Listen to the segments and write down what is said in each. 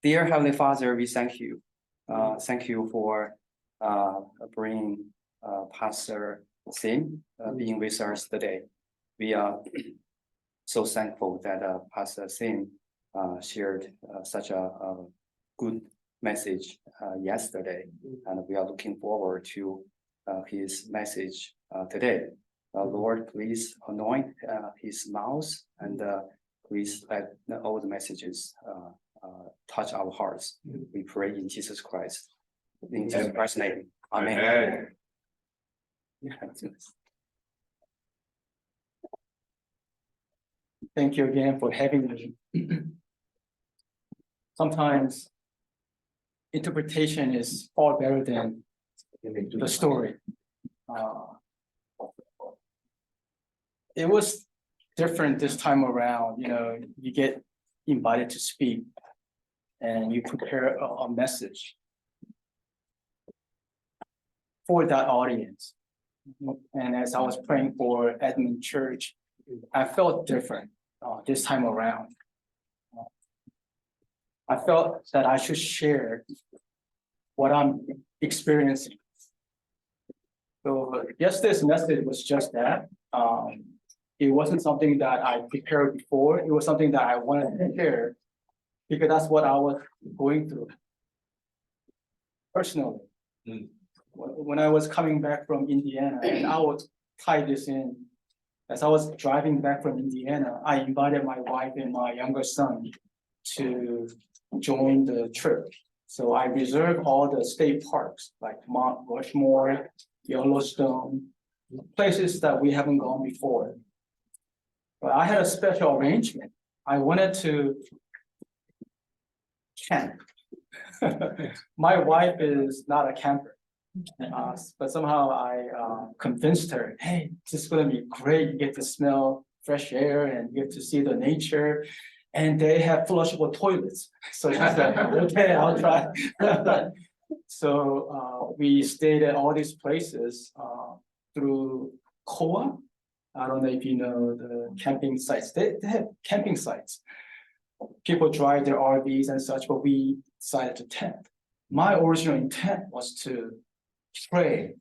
Dear Heavenly Father, we thank you. Thank you for bringing Pastor Sim being with us today. We are so thankful that Pastor Sim shared such a good message yesterday, and we are looking forward to his message today. Lord, please anoint his mouth, and please let all the messages touch our hearts. We pray in Jesus Christ. In Jesus Christ's name. Amen. Thank you again for having me. Sometimes interpretation is far better than the story. It was different this time around. You know, you get invited to speak and you prepare a message for that audience. And as I was praying for Edmond Church, I felt different this time around. I felt that I should share what I'm experiencing. So yesterday's message was just that. It wasn't something that I prepared before. It was something that I wanted to share because that's what I was going through personally. When I was coming back from Indiana, and I would tie this in. As I was driving back from Indiana, I invited my wife and my younger son to join the trip. So I reserved all the state parks like Mount Rushmore, Yellowstone, places that we haven't gone before. But I had a special arrangement. I wanted to camp. My wife is not a camper. But somehow I convinced her, hey, this is going to be great. You get to smell fresh air and you get to see the nature. And they have flushable toilets. So she said, okay, I'll try. So we stayed at all these places through COA. I don't know if you know the camping sites. They have camping sites. People drive their RVs and such, but we decided to tent. My original intent was to pray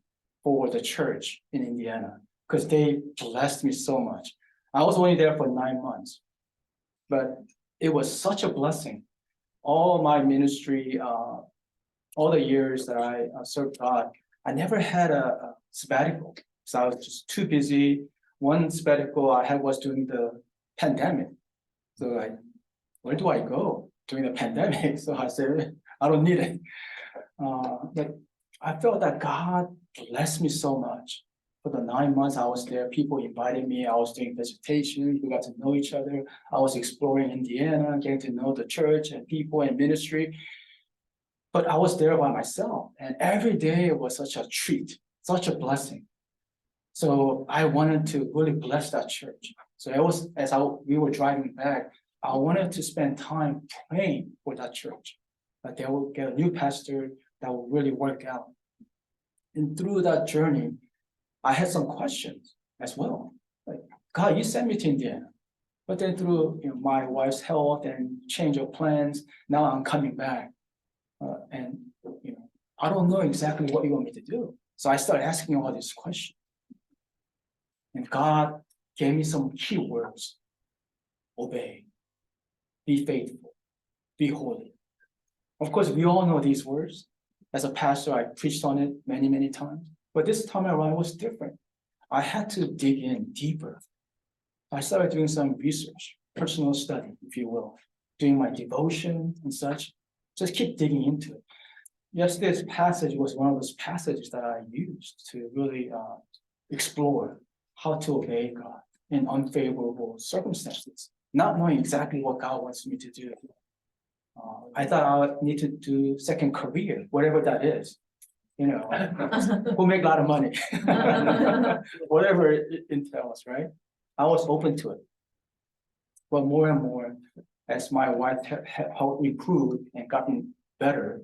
for the church in Indiana because they blessed me so much. I was only there for 9 months, but it was such a blessing. All my ministry, all the years that I served God, I never had a sabbatical. So I was just too busy. One sabbatical I had was during the pandemic. So like, where do I go during the pandemic? So I said, I don't need it. But I felt that God blessed me so much. For the 9 months I was there, people invited me. I was doing visitation. We got to know each other. I was exploring Indiana, getting to know the church and people and ministry. But I was there by myself. And every day it was such a treat, such a blessing. So I wanted to really bless that church. So it was, we were driving back, I wanted to spend time praying for that church, that they will get a new pastor that will really work out. And through that journey, I had some questions as well. Like, God, you sent me to Indiana. But then through my wife's health and change of plans, now I'm coming back. And I don't know exactly what you want me to do. So I started asking all these questions. And God gave me some key words. Obey, be faithful, be holy. Of course, we all know these words. As a pastor, I preached on it many, many times. But this time around was different. I had to dig in deeper. I started doing some research, personal study, if you will, doing my devotion and such. Just keep digging into it. Yesterday's passage was one of those passages that I used to really explore how to obey God in unfavorable circumstances, not knowing exactly what God wants me to do. I thought I would need to do second career, whatever that is. Who make a lot of money, whatever it entails, right? I was open to it. But more and more, as my wife helped improve and gotten better,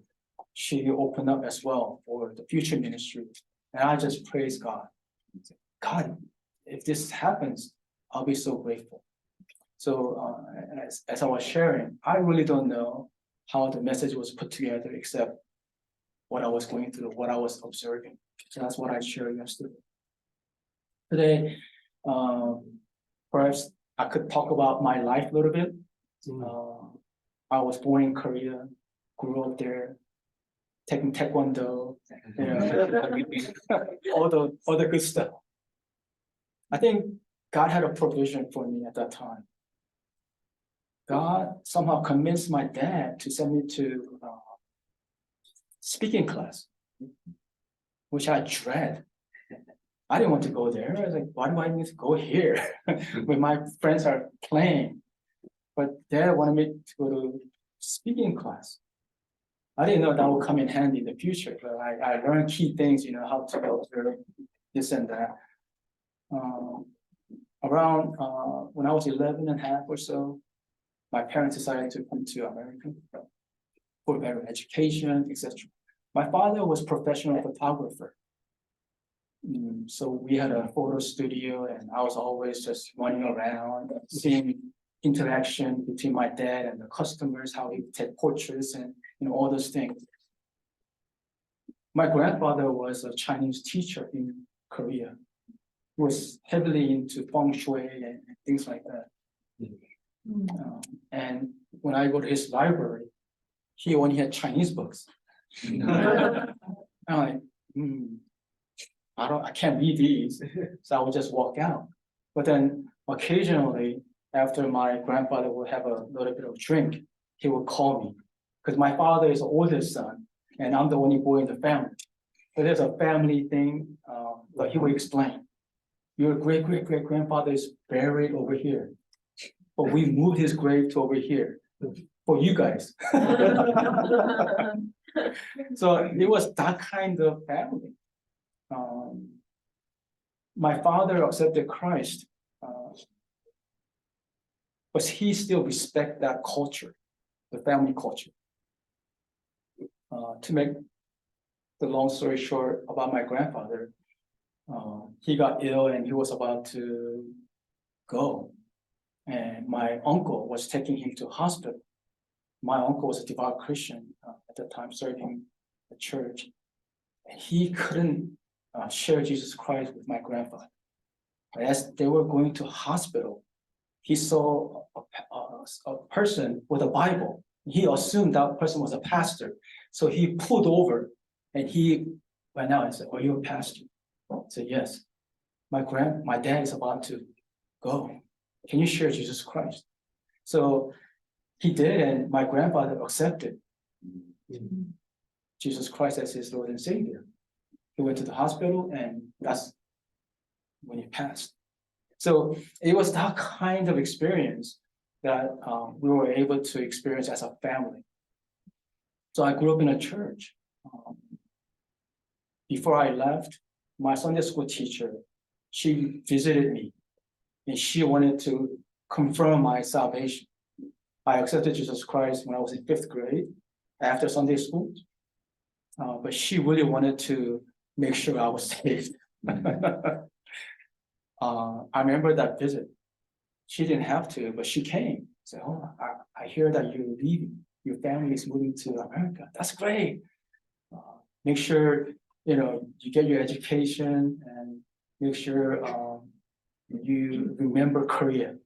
she opened up as well for the future ministry. And I just praise God. God, if this happens, I'll be so grateful. So as I was sharing, I really don't know how the message was put together, except what I was going through, what I was observing. So that's what I shared yesterday. Today, perhaps I could talk about my life a little bit. I was born in Korea, grew up there, taking Taekwondo, you know, all the good stuff. I think God had a provision for me at that time. God somehow convinced my dad to send me to speaking class, which I dread. I didn't want to go there. I was like, why do I need to go here when my friends are playing? But Dad wanted me to go to speaking class. I didn't know that would come in handy in the future, but I learned key things, you know, how to observe this and that. Around when I was 11 and a half or so, my parents decided to come to America for better education, etc. My father was a professional photographer. So we had a photo studio, and I was always just running around, seeing interaction between my dad and the customers, how he would take portraits and, you know, all those things. My grandfather was a Chinese teacher in Korea. He was heavily into feng shui and things like that. And when I go to his library, he only had Chinese books. I'm like, I can't read these, so I would just walk out. But then occasionally, after my grandfather would have a little bit of drink, he would call me, because my father is the oldest son, and I'm the only boy in the family. So there's a family thing, but he would explain, your great-great-great-grandfather is buried over here, but we moved his grave to over here for you guys. So it was that kind of family. My father accepted Christ, but he still respect that culture, the family culture. To make the long story short about my grandfather, he got ill and he was about to go. And my uncle was taking him to hospital. My uncle was a devout Christian at the time, serving the church. And he couldn't share Jesus Christ with my grandfather. But as they were going to hospital, he saw a person with a Bible. He assumed that person was a pastor. So he pulled over and he went out and said, "Are you a pastor?" I said, "Yes. My dad is about to go. Can you share Jesus Christ?" So he did, and my grandfather accepted Jesus Christ as his Lord and Savior. He went to the hospital, and that's when he passed. So it was that kind of experience that we were able to experience as a family. So I grew up in a church. Before I left, my Sunday school teacher, she visited me, and she wanted to confirm my salvation. I accepted Jesus Christ when I was in 5th grade after Sunday school, but she really wanted to make sure I was saved. I remember that visit. She didn't have to, but she came. Said, "Oh, I hear that you're leaving. Your family is moving to America. That's great. Make sure you get your education, and make sure you remember Korea.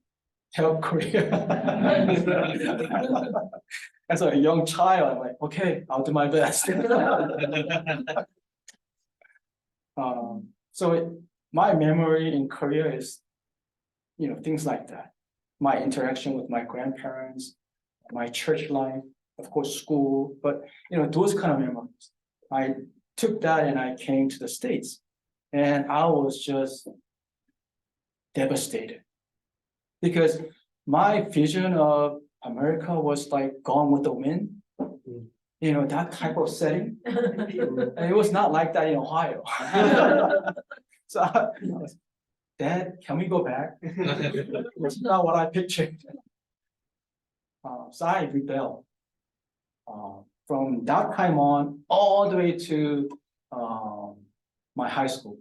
Help Korea." As a young child, I'm like, okay, I'll do my best. So my memory in Korea is, things like that. My interaction with my grandparents, my church life, of course, school, but those kind of memories. I took that and I came to the States, and I was just devastated, because my vision of America was like Gone with the Wind, that type of setting. And it was not like that in Ohio. So I was, "Dad, can we go back?" It's not what I pictured. So I rebelled. From that time on, all the way to my high school,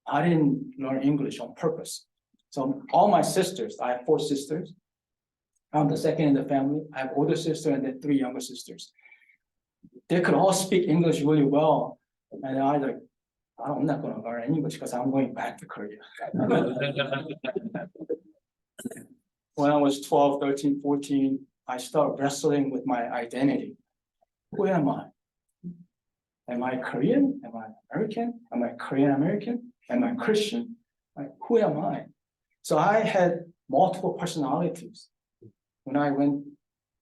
I didn't learn English on purpose. So all my sisters, I have 4 sisters, I'm the second in the family. I have older sister and then 3 younger sisters. They could all speak English really well. And I like, I'm not gonna learn English because I'm going back to Korea. When I was 12, 13, 14, I started wrestling with my identity. Who am I? Am I Korean? Am I American? Am I Korean American? Am I Christian? Like, who am I? So I had multiple personalities. When I went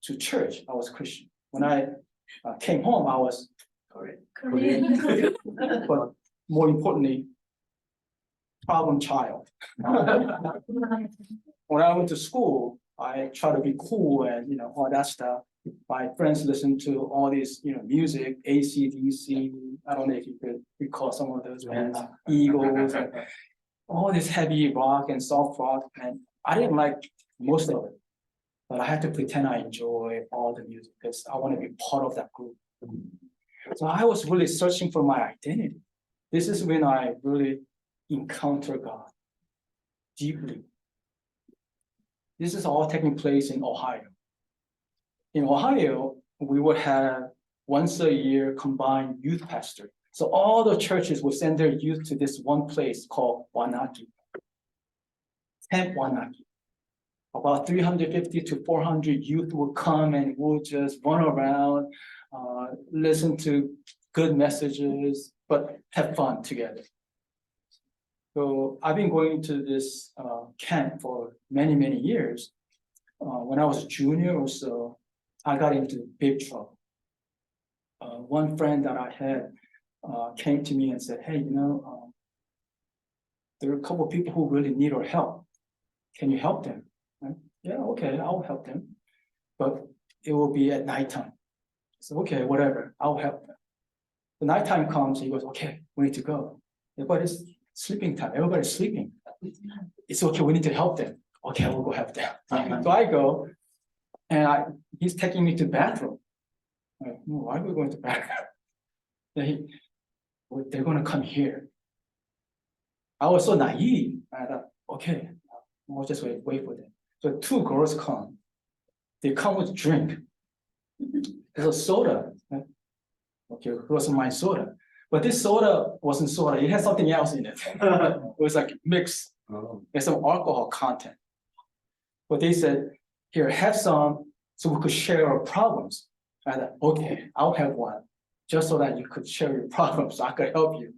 to church, I was Christian. When I came home, I was Korean. But more importantly, problem child. When I went to school, I tried to be cool and all that stuff. My friends listened to all this music, AC/DC. I don't know if you could recall some of those bands, Eagles, and all this heavy rock and soft rock. And I didn't like most of it, but I had to pretend I enjoy all the music because I want to be part of that group. So I was really searching for my identity. This is when I really encounter God deeply. This is all taking place in Ohio. In Ohio, we would have once a year combined youth pastor. So all the churches would send their youth to this one place called Wanaki, Camp Wanaki. About 350 to 400 youth would come and would just run around, listen to good messages, but have fun together. So I've been going to this camp for many, many years. When I was a junior or so, I got into big trouble. One friend that I had came to me and said, hey, there are a couple of people who really need our help. Can you help them? Yeah, okay, I'll help them. But it will be at nighttime. So, okay, whatever, I'll help them. The nighttime comes, he goes, okay, we need to go. Everybody's sleeping time, everybody's sleeping. It's okay, we need to help them. Okay, we'll go help them. So I go, and he's taking me to the bathroom. I'm like, why are we going to the bathroom? Then they're gonna come here. I was so naive. I thought, okay, I'll just wait for them. So 2 girls come. They come with drink. There's a soda. Okay, it wasn't my soda. But this soda wasn't soda. It had something else in it. It was like mixed. There's some alcohol content. But they said, here, have some so we could share our problems. I thought, okay, I'll have one. Just so that you could share your problems, so I could help you.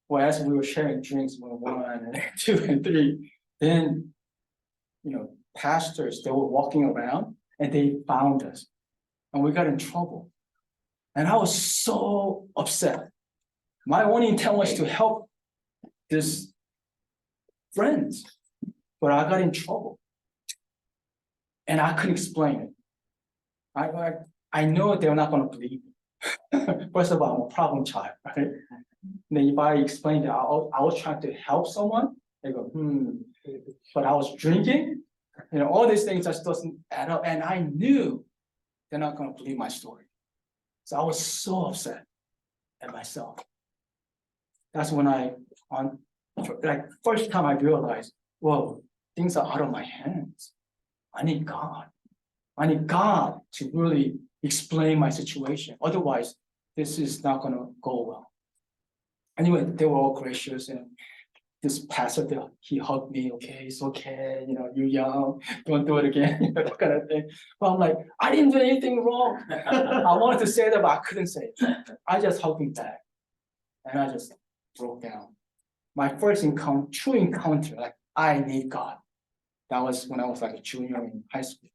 Well, as we were sharing drinks, 1 and 2 and 3, then, pastors, they were walking around and they found us and we got in trouble. And I was so upset. My only intent was to help this friends, but I got in trouble. And I couldn't explain it. I know they're not gonna believe me. First of all, I'm a problem child, right? And then if I explain that I was trying to help someone, they go, but I was drinking, all these things just doesn't add up. And I knew they're not gonna believe my story. So I was so upset at myself. That's when first time I realized, whoa, things are out of my hands. I need God. I need God to really explain my situation. Otherwise, this is not gonna go well. Anyway, they were all gracious, and this pastor, he hugged me. Okay, it's okay. You're young. Don't do it again. That kind of thing. But I'm like, I didn't do anything wrong. I wanted to say that, but I couldn't say it. I just hugged him back, and I just broke down. My first true encounter, like I need God. That was when I was like a junior in high school.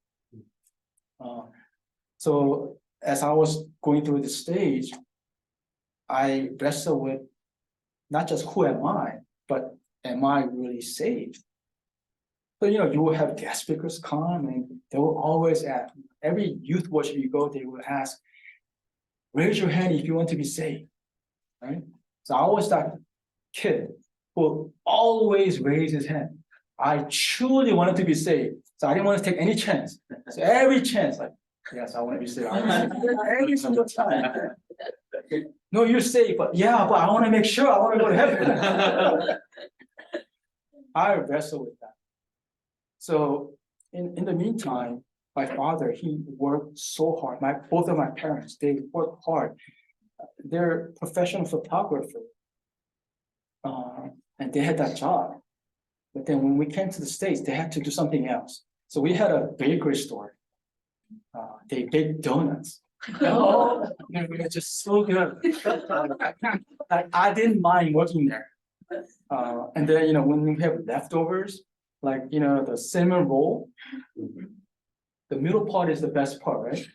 So as I was going through the stage, I wrestled with not just who am I, but am I really saved? So, you will have guest speakers come and they will always ask, every youth worship you go, they will ask, raise your hand if you want to be saved, right? So I was that kid who always raised his hand. I truly wanted to be saved. So I didn't want to take any chance. So every chance, like, yes, I want to be saved. Every single time. No, you're saved, but I want to make sure I want to go to heaven. I wrestle with that. So in the meantime, my father, he worked so hard. Both of my parents, they worked hard. They're professional photographer. And they had that job. But then when we came to the States, they had to do something else. So we had a bakery store. They baked donuts. Oh, they were just so good. I didn't mind working there. And then, when we have leftovers, like, the cinnamon roll, the middle part is the best part, right?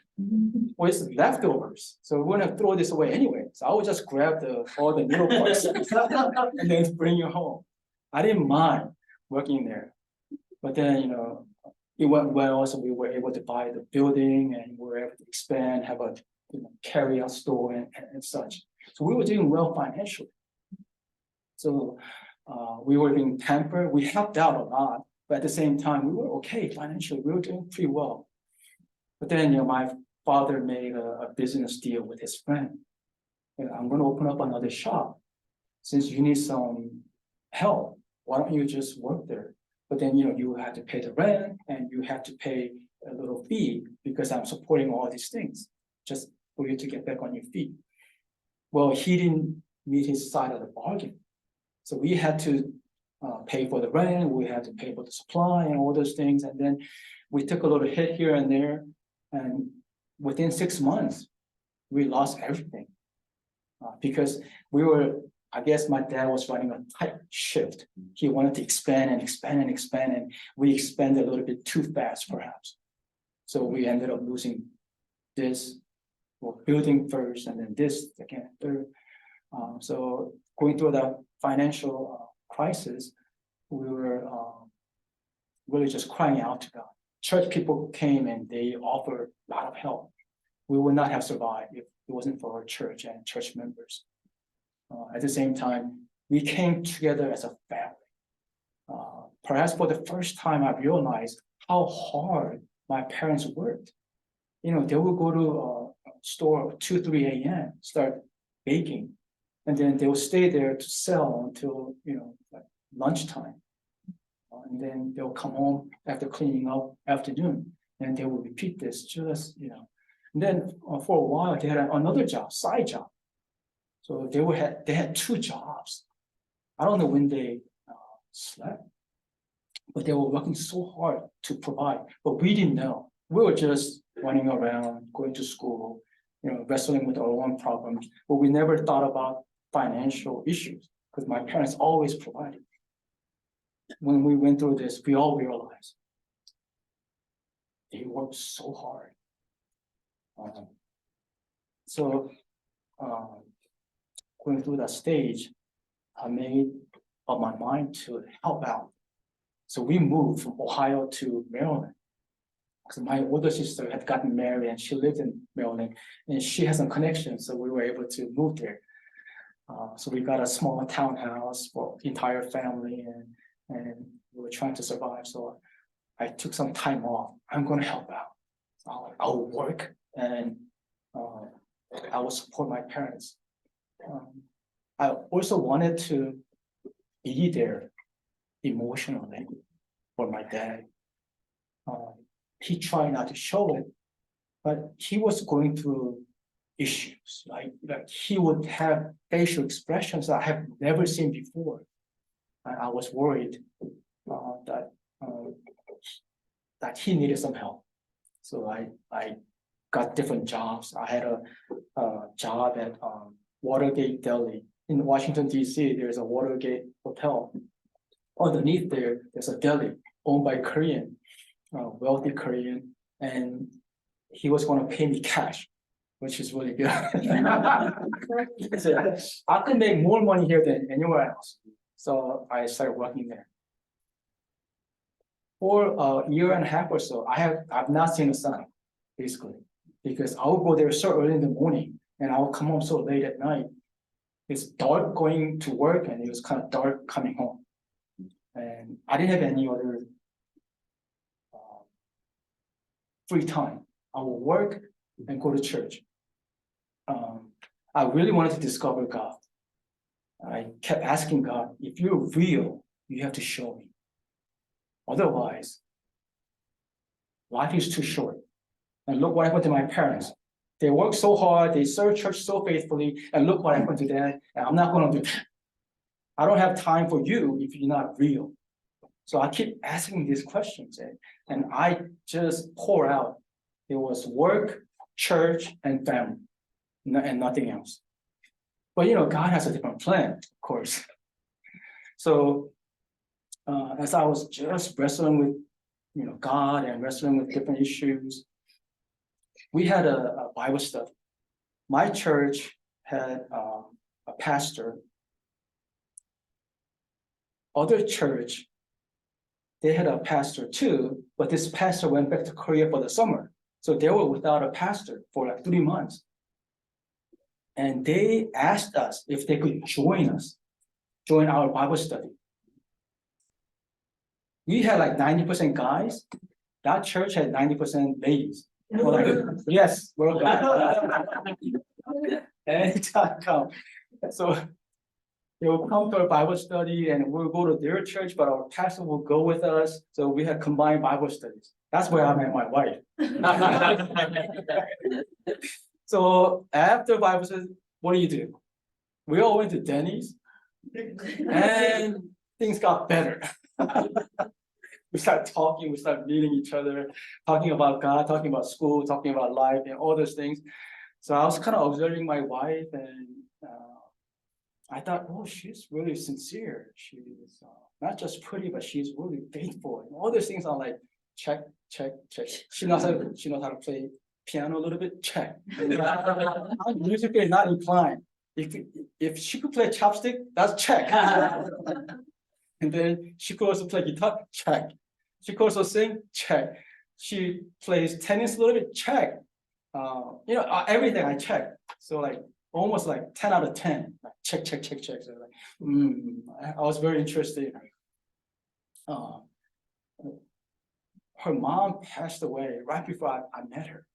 Well, it's leftovers, so we're gonna throw this away anyway. So I would just grab all the middle parts and then bring it home. I didn't mind working there, but then it went well. So we were able to buy the building and we were able to expand, have a carry-out store and such. So we were doing well financially. So we were being tempered. We helped out a lot, but at the same time we were okay financially. We were doing pretty well. But then my father made a business deal with his friend. I'm going to open up another shop. Since you need some help, why don't you just work there? But then you have to pay the rent and you have to pay a little fee because I'm supporting all these things just for you to get back on your feet. Well, he didn't meet his side of the bargain. So we had to pay for the rent, we had to pay for the supply and all those things. And then we took a little hit here and there. And within 6 months, we lost everything because I guess my dad was running a tight shift. He wanted to expand and expand and expand, and we expanded a little bit too fast, perhaps. So we ended up losing this, building first, and then this again, third. So going through that financial crisis, we were really just crying out to God. Church people came and they offered a lot of help. We would not have survived if it wasn't for our church and church members. At the same time, we came together as a family. Perhaps for the first time, I realized how hard my parents worked. They would go to a store 2, 3 a.m., start baking, and then they would stay there to sell until like lunchtime. And then they'll come home after cleaning up afternoon, and they will repeat this just. And then for a while they had another job, side job. So they had 2 jobs. I don't know when they slept, but they were working so hard to provide. But we didn't know. We were just running around, going to school, wrestling with our own problems. But we never thought about financial issues because my parents always provided. When we went through this, we all realized they worked so hard. Going through that stage, I made up my mind to help out. So we moved from Ohio to Maryland. So my older sister had gotten married and she lived in Maryland and she has some connections, so we were able to move there. So we got a small townhouse for the entire family and we were trying to survive. So I took some time off. I'm going to help out. I'll work and I will support my parents. I also wanted to be there emotionally for my dad. He tried not to show it, but he was going through issues. Like he would have facial expressions that I have never seen before. I was worried that he needed some help. So I got different jobs. I had a job at Watergate Deli in Washington, D.C. There's a Watergate hotel. Underneath there's a deli owned by Korean, wealthy Korean, and he was going to pay me cash, which is really good. So I could make more money here than anywhere else. So I started working there. For a year and a half or so, I've not seen the sun, basically, because I would go there so early in the morning and I would come home so late at night. It's dark going to work and it was kind of dark coming home. And I didn't have any other free time. I would work and go to church. I really wanted to discover God. I kept asking God, if you're real, you have to show me. Otherwise, life is too short. And look what happened to my parents. They worked so hard, they served church so faithfully, and look what happened to them. And I'm not going to do that. I don't have time for you if you're not real. So I keep asking these questions, and I just pour out. It was work, church, and family, and nothing else. But God has a different plan, of course. So as I was just wrestling with God and wrestling with different issues, we had a Bible study. My church had a pastor. Other church, they had a pastor too, but this pastor went back to Korea for the summer. So they were without a pastor for like 3 months. And they asked us if they could join our Bible study. We had like 90% guys. That church had 90% ladies. We're like, yes, we're guys. Anytime come. So they will come to our Bible study and we'll go to their church, but our pastor will go with us. So we had combined Bible studies. That's where I met my wife. So after Bible study, what do? We all went to Denny's and things got better. We started talking, we started meeting each other, talking about God, talking about school, talking about life and all those things. So I was kind of observing my wife and I thought, oh, she's really sincere. She's not just pretty, but she's really faithful. And all those things are like, check. She knows how to play piano a little bit, check. I'm musically not inclined. If she could play chopstick, that's check. And then she could also play guitar, check. She could also sing, check. She plays tennis a little bit, check. Everything I check. So like almost like 10 out of 10. Like check. So like, I was very interested. Her mom passed away right before I met her.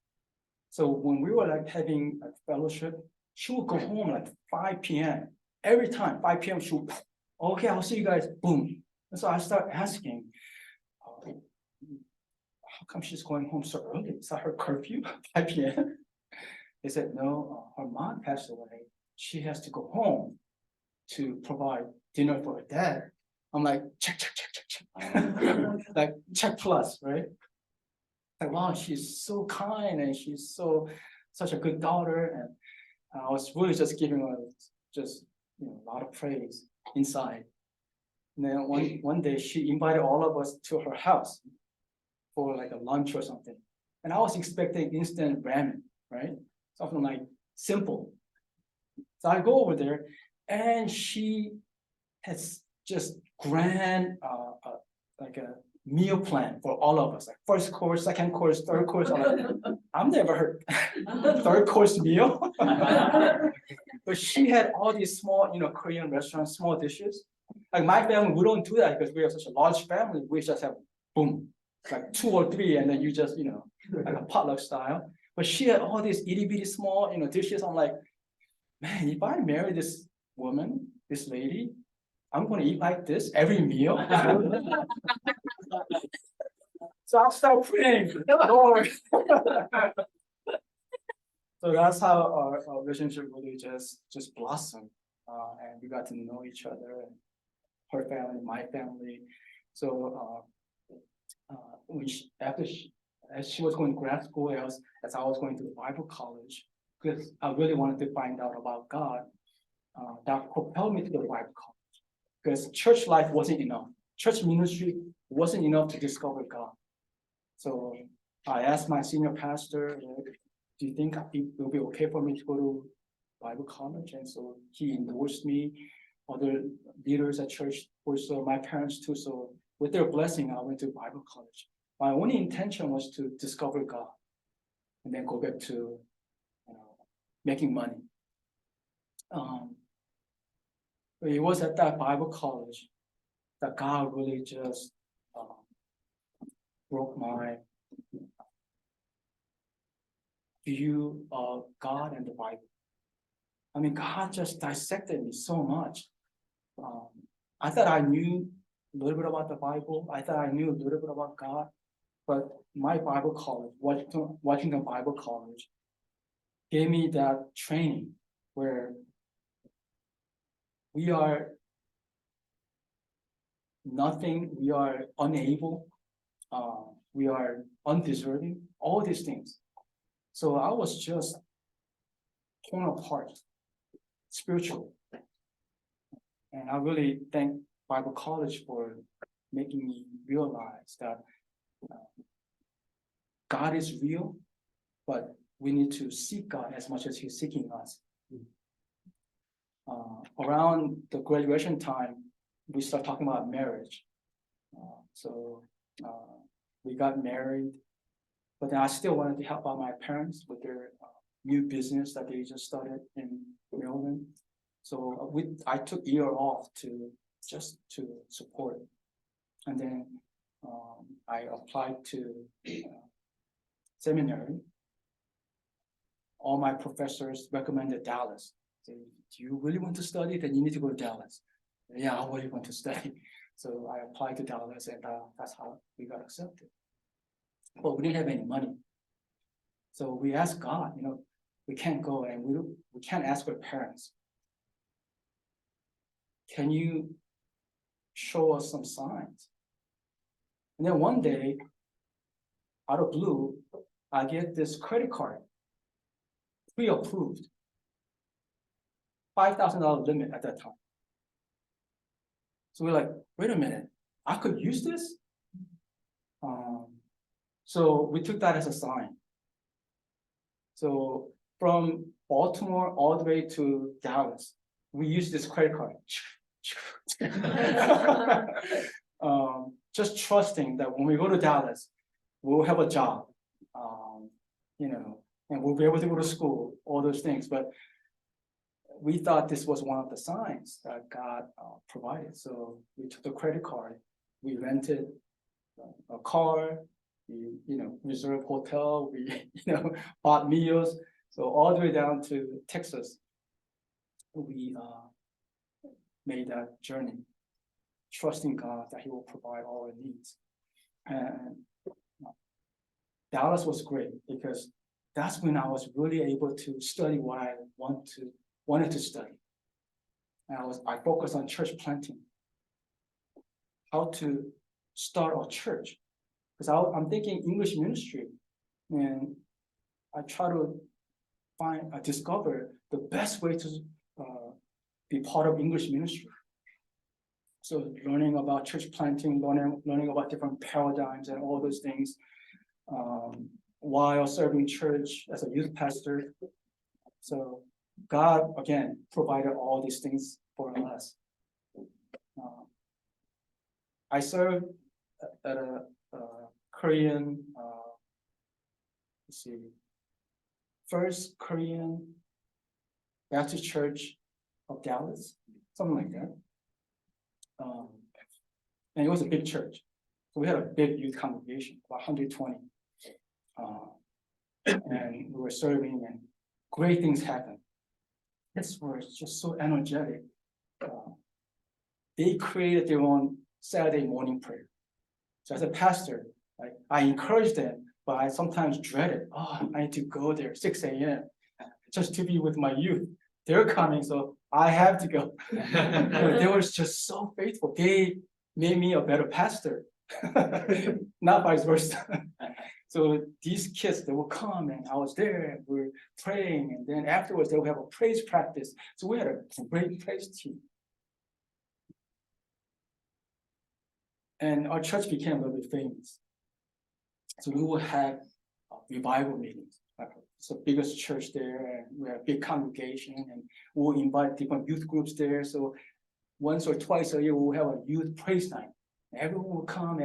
So when we were like having a fellowship, she would go home like 5 p.m. Every time, 5 p.m. she would, okay, I'll see you guys, boom. And so I start asking, how come she's going home so early? Is that her curfew, 5 p.m.? They said, no, her mom passed away. She has to go home to provide dinner for her dad. I'm like, check. Like, check plus, right? Like, wow, she's so kind and she's such a good daughter. And I was really just giving her a lot of praise inside. And then one day she invited all of us to her house for like a lunch or something. And I was expecting instant ramen, right? Something like simple. So I go over there and she has just grand like a meal plan for all of us, like first course, second course, third course. I've never heard third course meal. But she had all these small, Korean restaurants, small dishes. Like my family, we don't do that because we have such a large family. We just have boom, like 2 or 3, and then you just, like a potluck style. But she had all these itty bitty small, dishes. I'm like, man, if I marry this woman, this lady, I'm going to eat like this every meal. So I'll start praying. Lord. So that's how our relationship really just blossomed, and we got to know each other, and her family, my family. So as she was going to grad school, as I was going to the Bible college, because I really wanted to find out about God, that propelled me to the Bible college. Because church life wasn't enough. Church ministry wasn't enough to discover God. So I asked my senior pastor, do you think it will be okay for me to go to Bible college? And so he endorsed me. Other leaders at church, also my parents too. So with their blessing, I went to Bible college. My only intention was to discover God and then go back to making money. But it was at that Bible college that God really just broke my view of God and the Bible. I mean, God just dissected me so much. I thought I knew a little bit about the Bible. I thought I knew a little bit about God. But my Bible college, Washington Bible College, gave me that training where we are nothing, we are unable, we are undeserving, all these things. So I was just torn apart spiritually. And I really thank Bible College for making me realize that God is real, but we need to seek God as much as He's seeking us. Around the graduation time, we start talking about marriage. So we got married, but then I still wanted to help out my parents with their new business that they just started in Maryland. So I took a year off just to support. And then I applied to seminary. All my professors recommended Dallas. Say, do you really want to study? Then you need to go to Dallas. Yeah, I really want to study. So I applied to Dallas, and that's how we got accepted. But we didn't have any money. So we asked God, we can't go, and we can't ask our parents. Can you show us some signs? And then one day, out of blue, I get this credit card, pre-approved, $5,000 limit at that time. So we're like, wait a minute, I could use this? So we took that as a sign. So from Baltimore all the way to Dallas, we used this credit card. Just trusting that when we go to Dallas, we'll have a job, and we'll be able to go to school, all those things. But we thought this was one of the signs that God provided. So we took the credit card, we rented a car, we reserved hotel, we bought meals. So all the way down to Texas, we made that journey, trusting God that He will provide all our needs. And Dallas was great because that's when I was really able to study what I wanted to study. And I focused on church planting, how to start a church, because I'm thinking English ministry, and I try to discover the best way to be part of English ministry. So learning about church planting, learning about different paradigms and all those things, while serving church as a youth pastor. So God, again, provided all these things for us. I served at a Korean, First Korean Baptist Church of Dallas, something like that. And it was a big church. So we had a big youth congregation, about 120. And we were serving, and great things happened. Kids were just so energetic. They created their own Saturday morning prayer. So as a pastor, I encouraged them, but I sometimes dreaded, I need to go there 6 a.m. just to be with my youth. They're coming, so I have to go. They were just so faithful. They made me a better pastor, not vice versa. So these kids, they will come, and I was there, we were praying, and then afterwards they would have a praise practice. So we had a great praise team. And our church became a little bit famous. So we would have revival meetings. It's the biggest church there, and we have a big congregation, and we'll invite different youth groups there. So once or twice a year, we'll have a youth praise night. Everyone will come,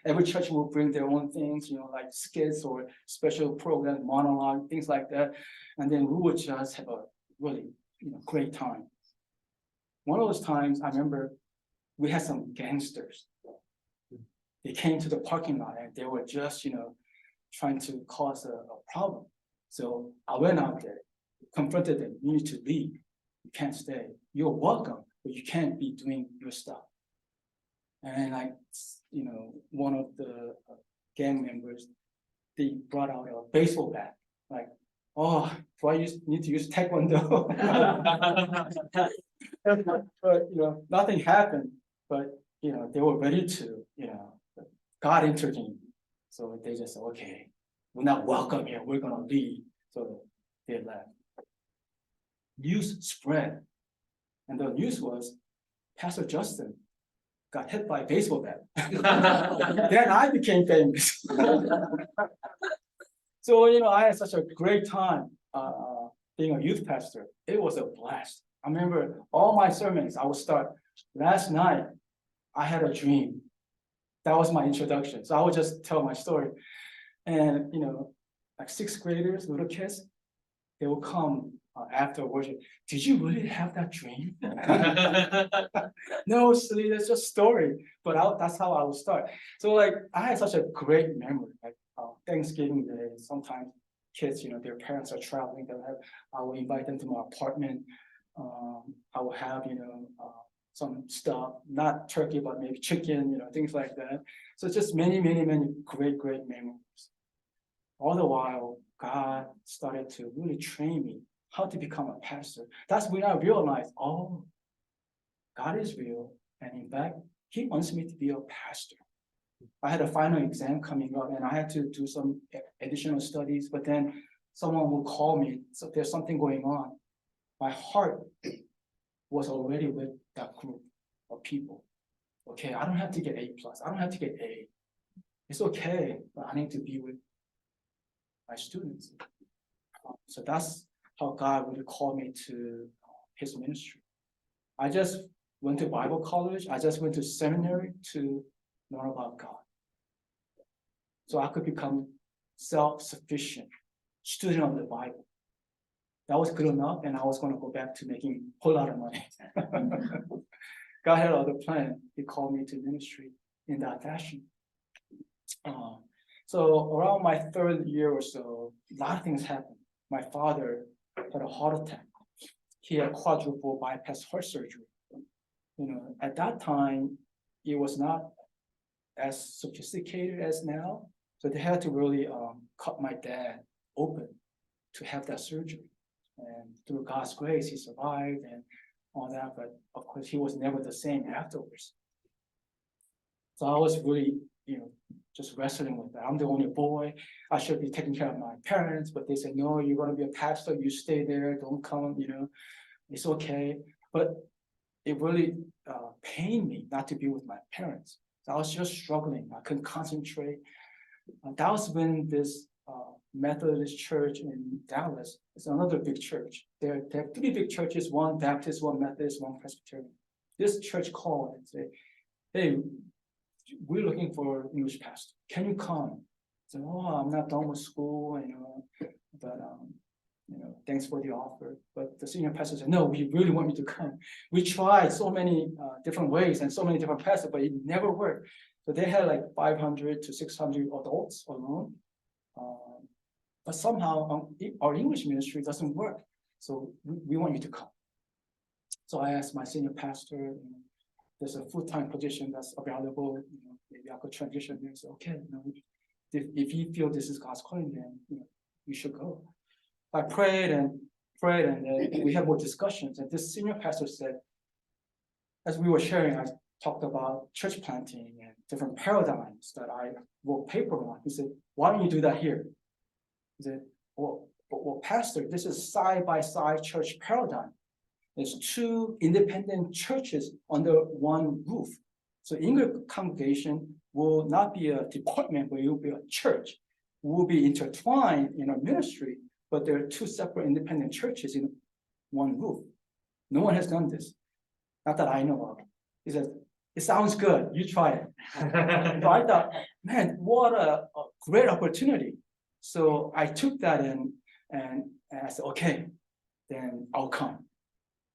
every church will bring their own things, like skits or special programs, monologue, things like that. And then we would just have a really, great time. One of those times, I remember we had some gangsters. They came to the parking lot, and they were just, trying to cause a problem. So I went out there, confronted them. You need to leave. You can't stay. You're welcome, but you can't be doing your stuff. And one of the gang members, they brought out a baseball bat, like, oh, do I need to use Taekwondo? But, nothing happened, but, they were ready to, God intervened. So they just said, okay, we're not welcome here, we're gonna leave. So they left. News spread, and the news was Pastor Justin got hit by a baseball bat. Then I became famous. So, I had such a great time being a youth pastor. It was a blast. I remember all my sermons, I would start, last night, I had a dream. That was my introduction. So I would just tell my story. And, like sixth graders, little kids, they will come after worship. Did you really have that dream? No, silly, that's just story. But that's how I would start. So like, I had such a great memory. Like Thanksgiving Day, sometimes kids, their parents are traveling. I will invite them to my apartment. I will have, some stuff, not turkey, but maybe chicken, things like that. So just many, many, many great memories. All the while, God started to really train me how to become a pastor. That's when I realized, oh, God is real. And in fact, He wants me to be a pastor. I had a final exam coming up and I had to do some additional studies, but then someone would call me, so there's something going on. My heart was already with that group of people. Okay, I don't have to get A+, I don't have to get A. It's okay, but I need to be with my students. So that's how God would call me to His ministry. I just went to Bible college. I just went to seminary to learn about God. So I could become self-sufficient student of the Bible. That was good enough, and I was going to go back to making a whole lot of money. God had other plan. He called me to ministry in that fashion. So around my third year or so, a lot of things happened. My father had a heart attack. He had quadruple bypass heart surgery. At that time, it was not as sophisticated as now. So they had to really cut my dad open to have that surgery. And through God's grace, he survived and all that. But of course, he was never the same afterwards. So I was really, just wrestling with that. I'm the only boy. I should be taking care of my parents, but they said, no, you're going to be a pastor. You stay there. Don't come, it's okay. But it really pained me not to be with my parents. So I was just struggling. I couldn't concentrate. That was when this Methodist church in Dallas, it's another big church. They have three big churches, one Baptist, one Methodist, one Presbyterian. This church called and said, hey, we're looking for English pastor. Can you come? I said, oh, I'm not done with school, but thanks for the offer. But the senior pastor said, no, we really want you to come. We tried so many different ways and so many different pastors, but it never worked. So they had like 500 to 600 adults alone. But somehow our English ministry doesn't work. So we want you to come. So I asked my senior pastor, there's a full-time position that's available, maybe I could transition there. So okay, if you feel this is God's calling, then you should go. I prayed and we had more discussions. And this senior pastor said, as we were sharing, I talked about church planting and different paradigms that I wrote paper on. He said, why don't you do that here? He said, well, pastor, this is side-by-side church paradigm. There's two independent churches under one roof. So English congregation will not be a department, but it will be a church. We will be intertwined in our ministry, but there are two separate independent churches in one roof. No one has done this. Not that I know of. He said, it sounds good, you try it. So I thought, man, what a great opportunity. So I took that in and I said, okay, then I'll come.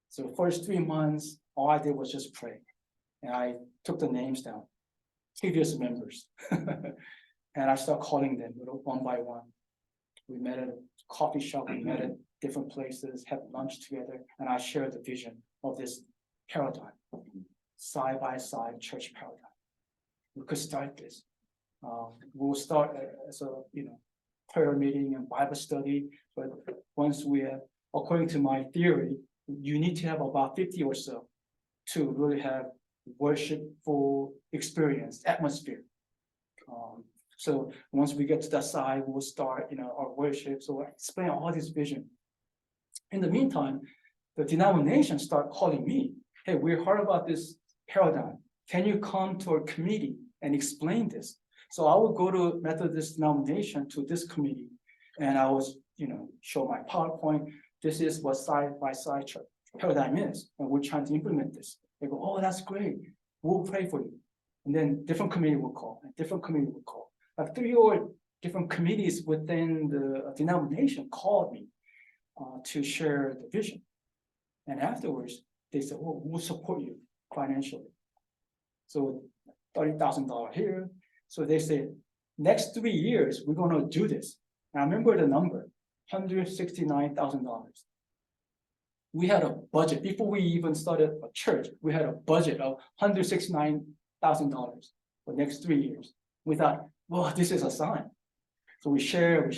So first 3 months, all I did was just pray. And I took the names down, previous members. And I started calling them one by one. We met at a coffee shop, we met at different places, had lunch together, and I shared the vision of this paradigm, side-by-side church paradigm. We could start this. We'll start as a, prayer meeting and Bible study, but once we have, according to my theory, you need to have about 50 or so to really have worshipful experience, atmosphere. So once we get to that side, we'll start, our worship. So I explain all this vision. In the meantime, the denomination start calling me. Hey, we heard about this paradigm. Can you come to our committee and explain this? So I would go to Methodist denomination to this committee, and I was, show my PowerPoint. This is what side-by-side paradigm is, and we're trying to implement this. They go, oh, that's great. We'll pray for you. And then different committee will call, and different committee will call. Like 3 or different committees within the denomination called me to share the vision. And afterwards, they said, well, we'll support you financially. So $30,000 here. So they said, next 3 years, we're going to do this. And I remember the number, $169,000. We had a budget, before we even started a church, we had a budget of $169,000 for next 3 years. We thought, well, this is a sign. So we share,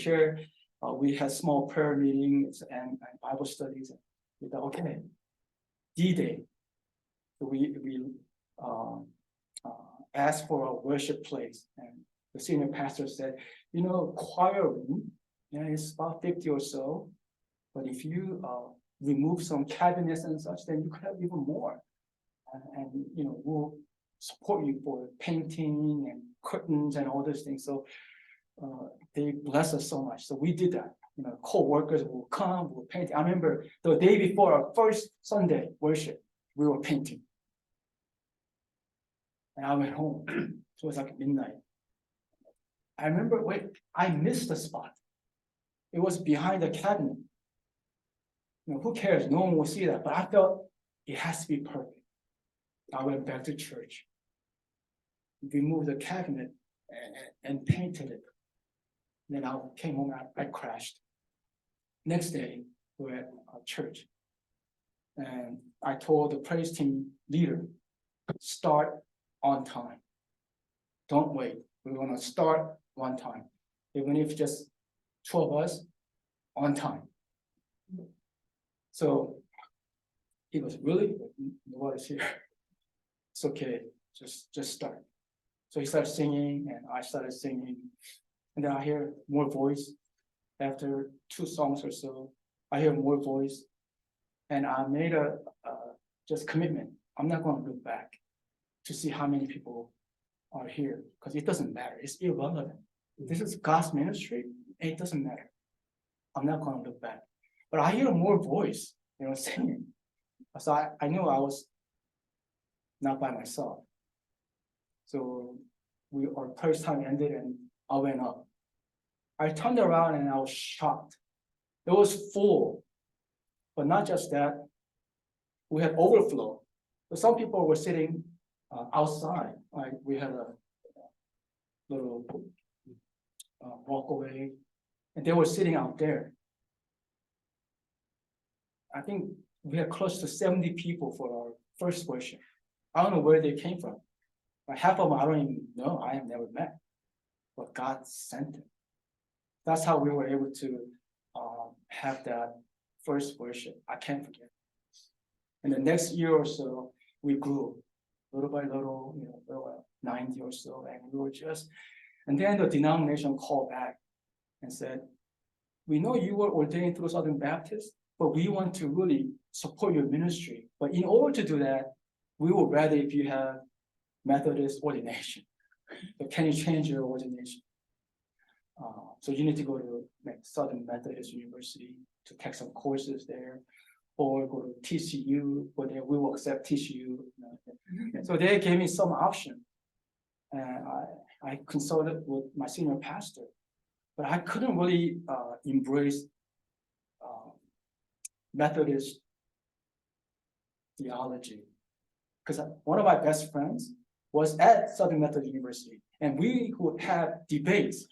we had small prayer meetings and Bible studies. We thought, okay, D-Day. So we asked for a worship place, and the senior pastor said, choir room, it's about 50 or so, but if you remove some cabinets and such, then you could have even more. And we'll support you for painting and curtains and all those things. So they bless us so much. So we did that. Co-workers will come, we'll paint. I remember the day before our first Sunday worship, we were painting. And I went home. So it was like midnight. I remember, I missed the spot. It was behind the cabinet. Who cares? No one will see that. But I felt it has to be perfect. I went back to church, removed the cabinet, and painted it. Then I came home, I crashed. Next day, we were at church. And I told the praise team leader, start on time. Don't wait. We're going to start on time. Even if just 2 of us, on time. So he was, really? Nobody's here. It's okay, just start. So he started singing, and I started singing. And then I hear more voice. After 2 songs or so, I hear more voice. And I made a just commitment. I'm not going to look back to see how many people are here, because it doesn't matter. It's irrelevant. This is God's ministry, and it doesn't matter. I'm not going to look back. But I hear more voice, singing. So I knew I was not by myself. So our first time ended, and I went up. I turned around and I was shocked. It was full, but not just that. We had overflow. So some people were sitting outside. Like we had a little walkway, and they were sitting out there. I think we had close to 70 people for our first worship. I don't know where they came from. Like half of them I don't even know. I have never met, but God sent them. That's how we were able to have that first worship. I can't forget. And the next year or so, we grew little by little, there were 90 or so, and we were and then the denomination called back and said, we know you were ordained through Southern Baptist, but we want to really support your ministry. But in order to do that, we would rather if you have Methodist ordination. But can you change your ordination? So you need to go to Southern Methodist University to take some courses there, or go to TCU, or they will accept TCU. So they gave me some option. And I consulted with my senior pastor, but I couldn't really embrace Methodist theology, because one of my best friends was at Southern Methodist University, and we would have debates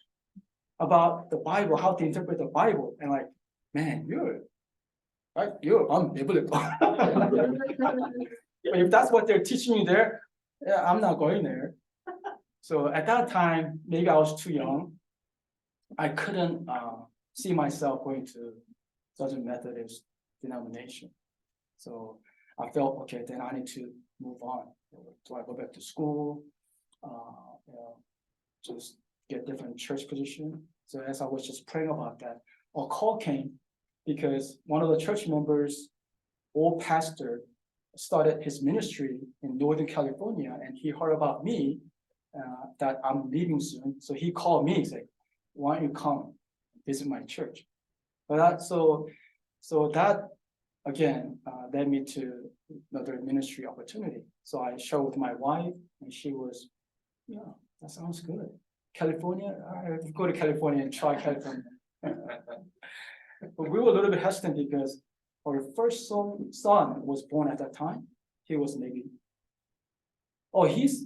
about the Bible, how to interpret the Bible, and like, man, you're unbiblical. If that's what they're teaching you there, yeah, I'm not going there. So at that time, maybe I was too young. I couldn't see myself going to Southern Methodist denomination. So I felt, okay, then I need to move on. Do I go back to school? You know, just get different church position. So as I was just praying about that, a call came because one of the church members, old pastor, started his ministry in Northern California, and he heard about me that I'm leaving soon. So he called me and said, "Why don't you come visit my church?" But that again led me to another ministry opportunity. So I shared with my wife, and she was, "Yeah, that sounds good. California, I have to go to California and try California." But we were a little bit hesitant because our first son was born at that time. He was maybe, he's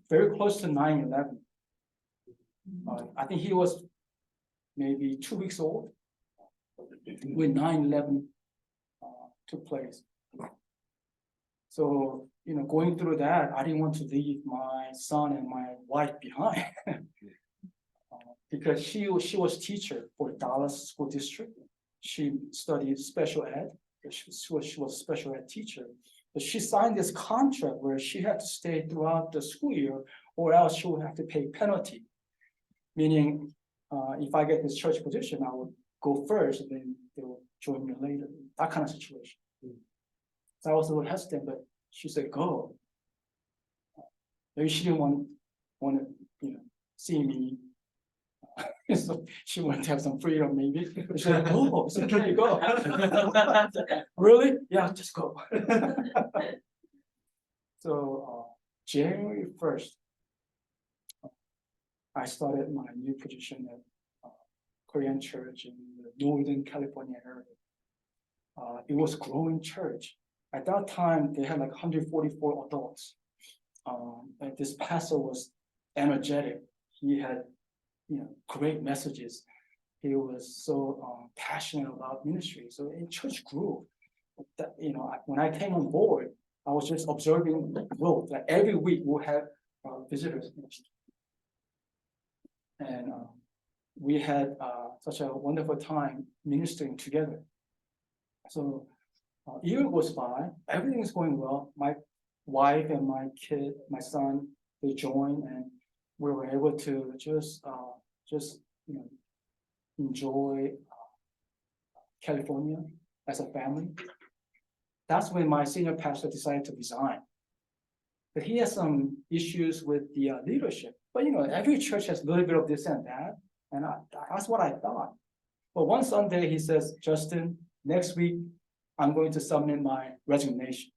very close to 9/11. I think he was maybe 2 weeks old when 9/11 took place. So, you know, going through that, I didn't want to leave my son and my wife behind. Because she was teacher for Dallas School District. She studied special ed. She was a special ed teacher. But she signed this contract where she had to stay throughout the school year, or else she would have to pay penalty. Meaning, if I get this church position, I would go first, and then they will join me later. That kind of situation. So I was a little hesitant, but she said, "Go." Maybe she didn't want to, you know, see me. So she wanted to have some freedom, maybe. She said, "Go, so can you go?" Really? Yeah, just go. So January 1st, I started my new position at Korean church in the Northern California area. It was a growing church. At that time, they had like 144 adults. And this pastor was energetic. He had, you know, great messages. He was so passionate about ministry. So in church grew. That, you know, when I came on board, I was just observing growth. Like every week we'll have visitors. And we had such a wonderful time ministering together. So a year goes by, everything is going well. My wife and my kid, my son, they joined, and we were able to just you know, enjoy California as a family. That's when my senior pastor decided to resign. But he has some issues with the leadership. But you know, every church has a little bit of this and that, and that's what I thought. But one Sunday he says, "Justin, next week I'm going to submit my resignation."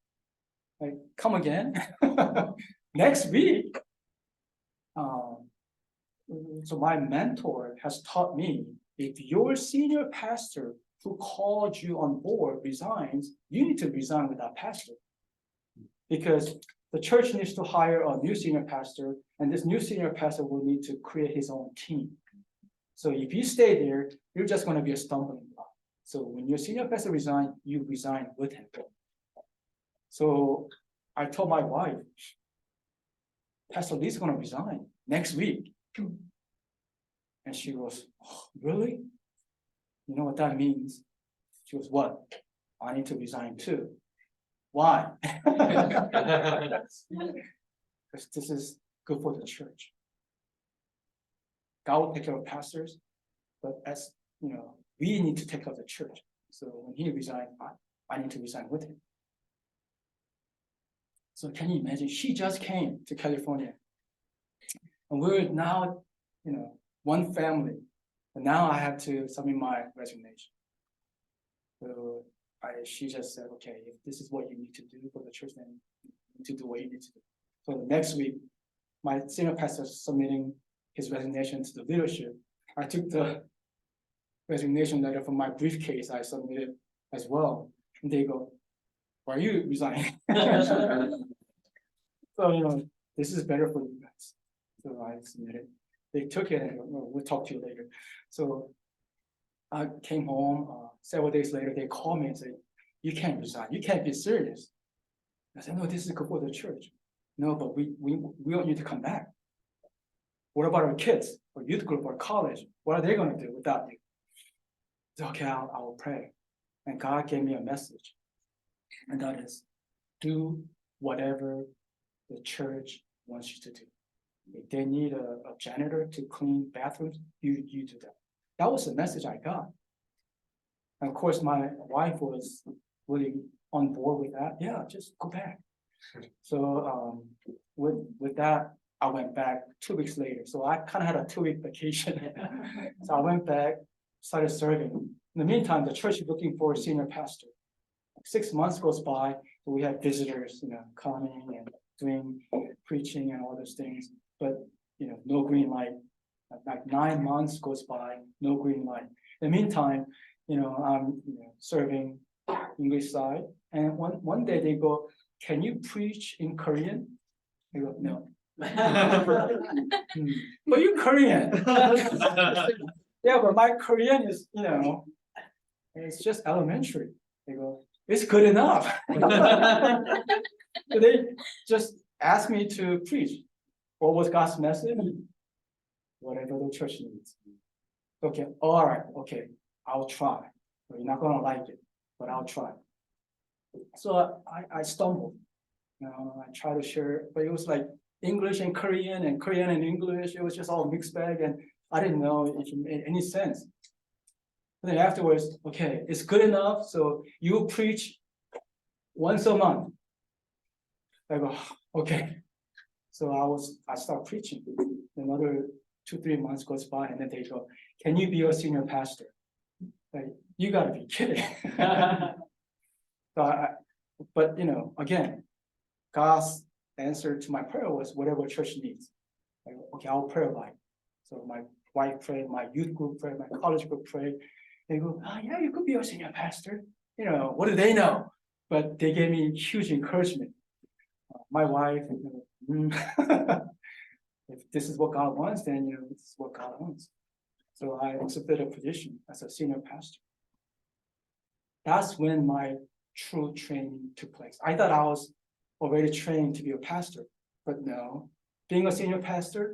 Like, come again? Next week? So my mentor has taught me, if your senior pastor who called you on board resigns, you need to resign with that pastor. Because the church needs to hire a new senior pastor, and this new senior pastor will need to create his own team. So if you stay there, you're just going to be a stumbling block. So when your senior pastor resigns, you resign with him. So I told my wife, "Pastor Lee's is going to resign next week." And she goes, "Oh, really? You know what that means?" She goes, "What? I need to resign too." Why? Because this is good for the church. God will take care of pastors, but as you know, we need to take care of the church. So when he resigned, I need to resign with him. So can you imagine? She just came to California, and we're now, you know, one family. And now I have to submit my resignation. So she just said, "Okay, if this is what you need to do for the church, then you need to do what you need to do." So next week, my senior pastor is submitting his resignation to the leadership. I took the resignation letter from my briefcase, I submitted as well. And they go, "Why are you resigning?" So, you know, this is better for you guys. So I submitted. They took it, and we'll talk to you later. So I came home, several days later, they called me and said, "You can't resign, you can't be serious." I said, "No, this is good for the church." no, but we want you to come back. What about our kids, or youth group, or college? What are they gonna do without you? So, okay, I will pray. And God gave me a message. And that is, do whatever the church wants you to do. If they need a janitor to clean bathrooms, you do that. That was the message I got. And of course, my wife was really on board with that. Yeah, just go back. So with that, I went back 2 weeks later. So I kind of had a 2-week vacation. So I went back, started serving. In the meantime, the church is looking for a senior pastor. 6 months goes by, we have visitors, coming and doing preaching and all those things, but no green light. Like 9 months goes by, no green light. In the meantime, I'm serving English side, and one day they go, "Can you preach in Korean?" I go, "No." But you're Korean. Yeah, but my Korean is, it's just elementary. They go, "It's good enough." So they just asked me to preach. What was God's message? Whatever the church needs. Okay, all right, okay, I'll try. You're not gonna like it, but I'll try. So I stumbled. I tried to share, but it was like English and Korean and English. It was just all mixed bag, and I didn't know if it made any sense. And then afterwards, okay, it's good enough. So you preach once a month. I go, okay. So I start preaching. Another 2-3 months goes by, and then they go, "Can you be a senior pastor?" Like, you gotta be kidding. But again, God's answer to my prayer was whatever church needs. Like, okay, I'll pray about it. So my wife prayed, my youth group prayed, my college group prayed. They go, "Oh yeah, you could be a senior pastor." What do they know? But they gave me huge encouragement. My wife, if this is what God wants, then this is what God wants. So I accepted a position as a senior pastor. That's when my true training took place. I thought I was already trained to be a pastor, but no, being a senior pastor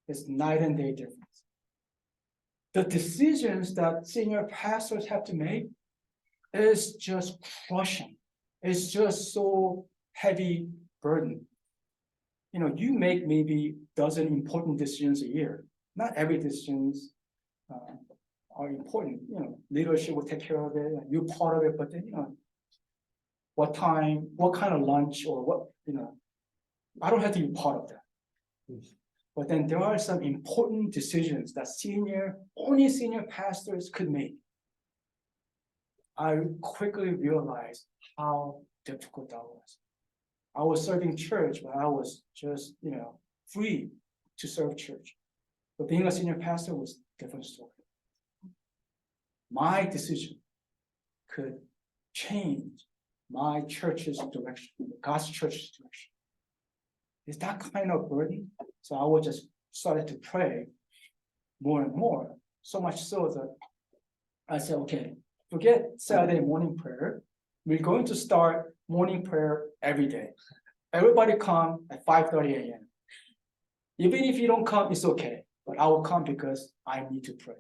is night and day difference. The decisions that senior pastors have to make is just crushing. It's just so heavy burden. You make maybe dozen important decisions a year. Not every decisions are important. Leadership will take care of it, and you're part of it. But then, what time, what kind of lunch, or what, I don't have to be part of that. But then there are some important decisions that only senior pastors could make. I quickly realized how difficult that was. I was serving church, but I was just, free to serve church. But being a senior pastor was a different story. My decision could change my church's direction, God's church's direction. It's that kind of burden. So I would just started to pray more and more. So much so that I said, okay, forget Saturday morning prayer. We're going to start morning prayer every day. Everybody come at 5:30 a.m. Even if you don't come, it's okay. But I will come because I need to pray.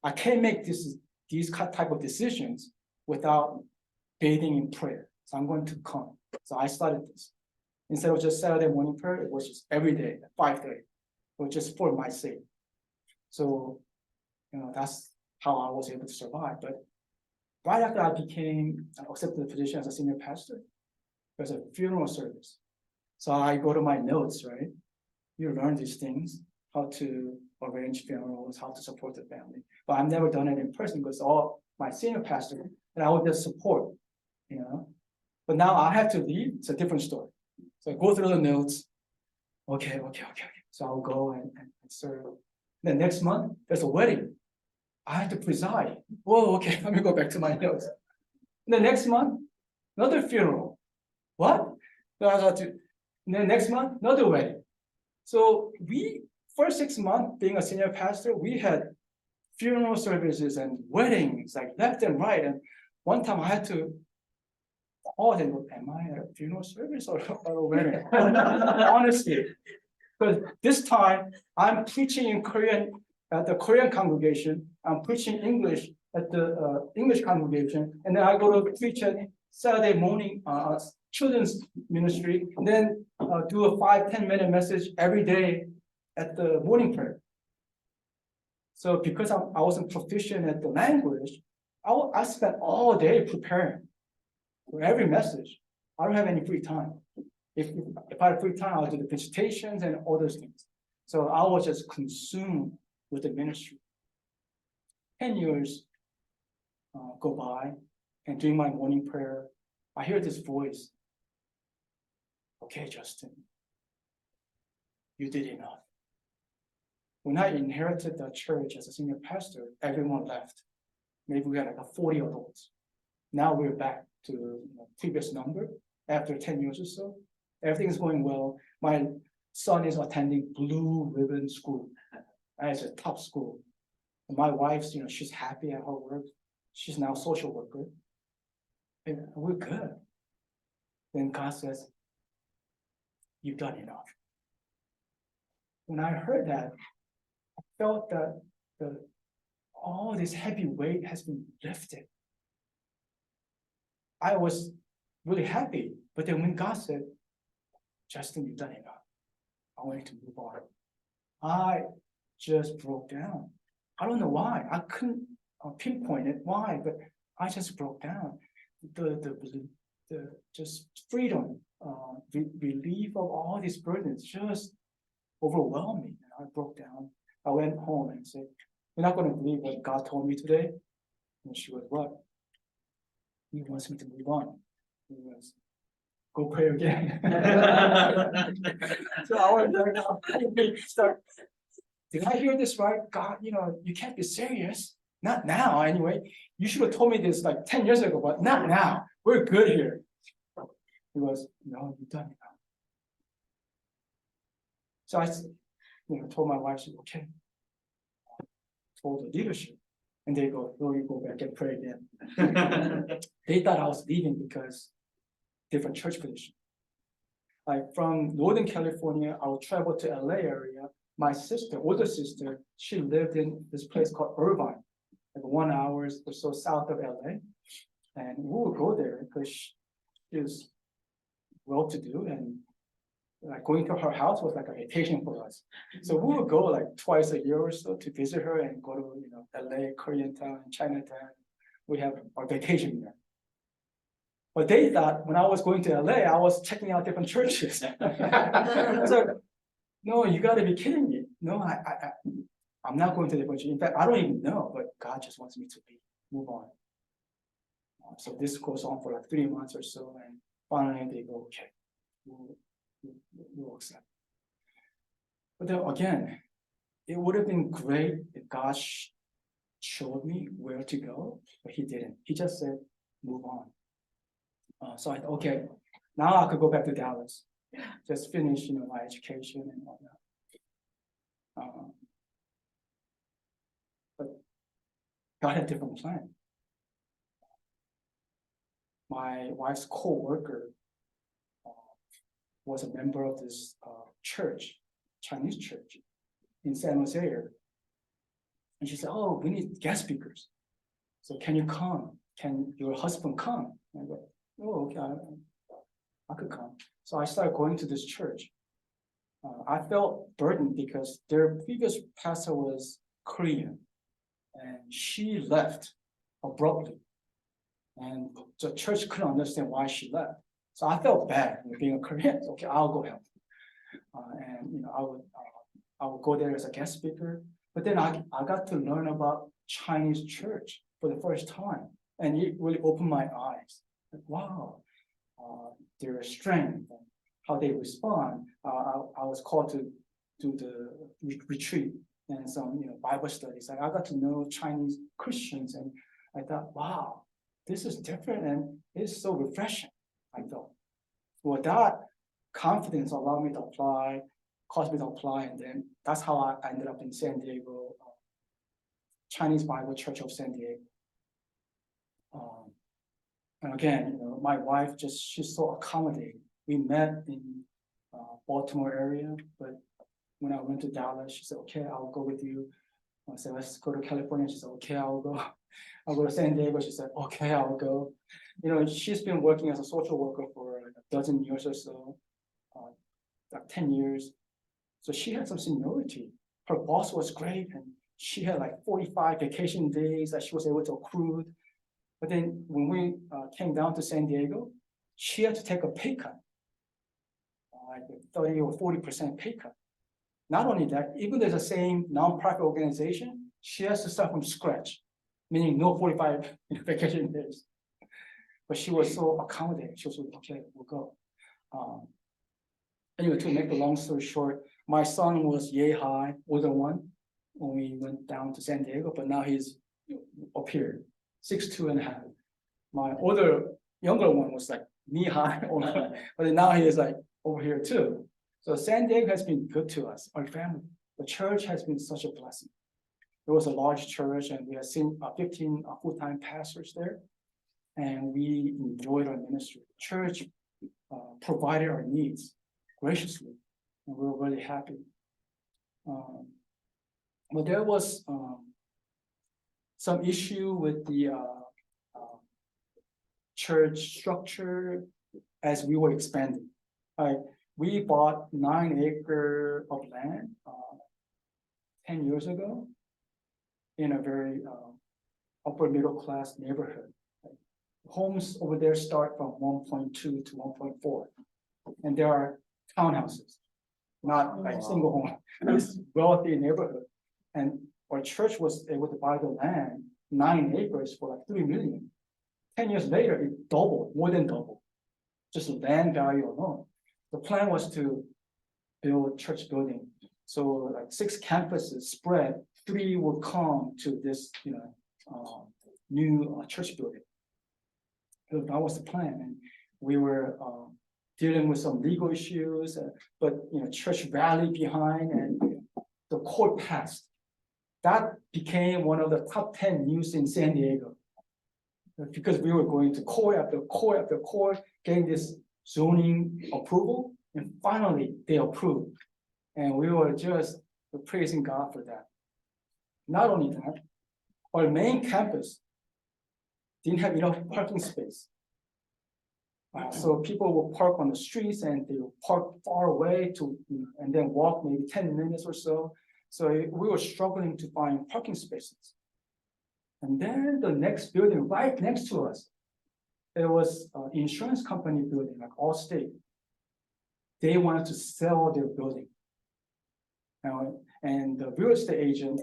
I can't make these type of decisions without bathing in prayer. So I'm going to come. So I started this. Instead of just Saturday morning prayer, it was just every day at 5:30, or just for my sake. So, that's how I was able to survive. But right after I accepted the position as a senior pastor, there's a funeral service. So I go to my notes, right? You learn these things, how to arrange funerals, how to support the family. But I've never done it in person because all my senior pastor, and I would just support, But now I have to leave, it's a different story. So I go through the notes. Okay. So I'll go and serve. Then next month, there's a wedding. I have to preside. Whoa, okay, let me go back to my notes. The next month, another funeral. What? Then next month, another wedding. So first 6 months being a senior pastor, we had funeral services and weddings like left and right. And one time I had to pause and go, am I at a funeral service or a wedding? Honestly, because this time I'm preaching in Korean at the Korean congregation, I'm preaching English at the English congregation, and then I go to preach at Saturday morning children's ministry, and then do a 5-10 minute message every day at the morning prayer. So because I wasn't proficient at the language, I spent all day preparing for every message. I don't have any free time. If I had free time, I'll do the presentations and all those things. So I was just consumed with the ministry. 10 years go by, and during my morning prayer, I hear this voice. Okay, Justin, you did enough. When I inherited the church as a senior pastor, everyone left. Maybe we had like 40 adults. Now we're back to previous number after 10 years or so. Everything's going well. My son is attending Blue Ribbon School. It's a top school. And my wife's, she's happy at her work. She's now a social worker. And we're good. Then God says, you've done enough. When I heard that, I felt that all this heavy weight has been lifted. I was really happy, but then when God said, Justin, you've done enough, I want you to move on. I just broke down. I don't know why. I couldn't pinpoint it why, but I just broke down. The just freedom, relief of all these burdens just overwhelmed me. And I broke down. I went home and said, "You're not going to believe what God told me today." And she was, "What?" He wants me to move on. He was, "Go pray again." So I was like, did I hear this right? God, you can't be serious. Not now, anyway. You should have told me this like 10 years ago, but not now. We're good here. He was, "No, you've done it now." So I, told my wife, she said, "Okay." Told the leadership, and they go, "No, you go back and pray again." They thought I was leaving because different church position. Like from Northern California, I would travel to LA area. My sister, older sister, she lived in this place called Irvine, like 1 hour or so south of LA. And we would go there because she was well-to-do, and like going to her house was like a vacation for us. So we would go like twice a year or so to visit her and go to LA, Koreatown, Chinatown. We have our vacation there. But they thought when I was going to LA, I was checking out different churches. So, no, you got to be kidding me. No, I'm not going to the church. In fact, I don't even know, but God just wants me to move on. So this goes on for like 3 months or so, and finally they go, "Okay, we'll accept." But then again, it would have been great if God showed me where to go, but He didn't. He just said, "Move on." So I thought, okay, now I could go back to Dallas, just finish, my education and whatnot. But God had a different plan. My wife's co-worker was a member of this church, Chinese church in San Jose area. And she said, "Oh, we need guest speakers. So can you come? Can your husband come?" And I go, "Oh, okay, I could come." So I started going to this church. I felt burdened because their previous pastor was Korean, and she left abruptly. And the church couldn't understand why she left. So I felt bad being a Korean. Okay, I'll go help. And I would go there as a guest speaker. But then I got to learn about Chinese church for the first time, and it really opened my eyes. Like, wow, their strength and how they respond. I was called to do the retreat and some Bible studies. I got to know Chinese Christians, and I thought, wow, this is different and it's so refreshing. I thought, well, that confidence allowed me to apply, caused me to apply, and then that's how I ended up in San Diego, Chinese Bible Church of San Diego. And again, my wife she's so accommodating. We met in Baltimore area, but when I went to Dallas, she said, okay, I'll go with you. I said, let's go to California. She said, okay, I'll go. I'll go to San Diego. She said, okay, I'll go. She's been working as a social worker for like a dozen years or so, like 10 years. So she had some seniority. Her boss was great, and she had like 45 vacation days that she was able to accrue. But then when we came down to San Diego, she had to take a pay cut, like 30 or 40% pay cut. Not only that, even though the same nonprofit organization, she has to start from scratch, meaning no 45 vacation days. But she was so accommodating. She was like, okay, we'll go. Anyway, to make the long story short, my son was yay high, older one, when we went down to San Diego, but now he's up here, 6'2.5". My younger one was like knee high, but now he is like over here too. So San Diego has been good to us, our family. The church has been such a blessing. It was a large church, and we have seen 15 full-time pastors there, and we enjoyed our ministry. The church provided our needs graciously, and we were really happy. But there was some issue with the church structure as we were expanding. We bought 9 acres of land 10 years ago in a very upper middle class neighborhood. Homes over there start from 1.2 to 1.4, and there are townhouses, not like single home. It's wealthy neighborhood, and our church was able to buy the land, 9 acres, for like $3 million. 10 years later, it doubled, more than doubled, just land value alone. The plan was to build church building. So like 6 campuses spread, 3 would come to this, new church building. So that was the plan, and we were dealing with some legal issues, but church rallied behind, and the court passed. That became one of the top 10 news in San Diego, because we were going to court after court after court, getting this zoning approval, and finally they approved. And we were just praising God for that. Not only that, our main campus didn't have enough parking space. So people would park on the streets, and they would park far away and then walk maybe 10 minutes or so. So we were struggling to find parking spaces. And then the next building right next to us, there was an insurance company building, like Allstate. They wanted to sell their building. And the real estate agent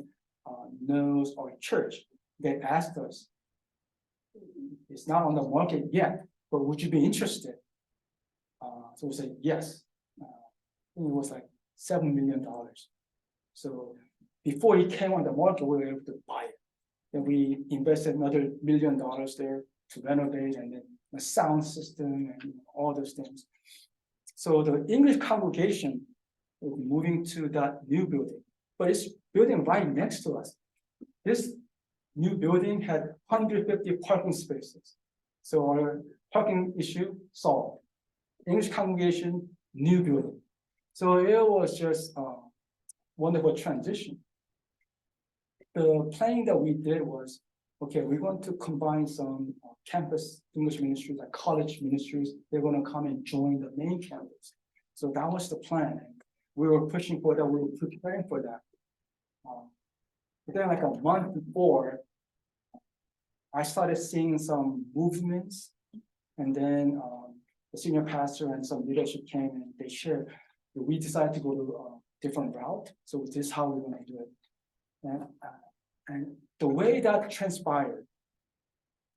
knows our church. They asked us, it's not on the market yet, but would you be interested? So we said yes. It was like $7 million. So before it came on the market, we were able to buy it. Then we invested another $1 million there to renovate, and then the sound system and all those things. So the English congregation will be moving to that new building, but it's building right next to us. This new building had 150 parking spaces. So our parking issue solved. English congregation, new building. So it was just a wonderful transition. The planning that we did was, okay, we're going to combine some campus English ministries, like college ministries. They're going to come and join the main campus. So that was the plan. We were pushing for that. We were preparing for that. But then like a month before, I started seeing some movements, and then the senior pastor and some leadership came and they shared that we decided to go to a different route. So this is how we're going to do it. And the way that transpired,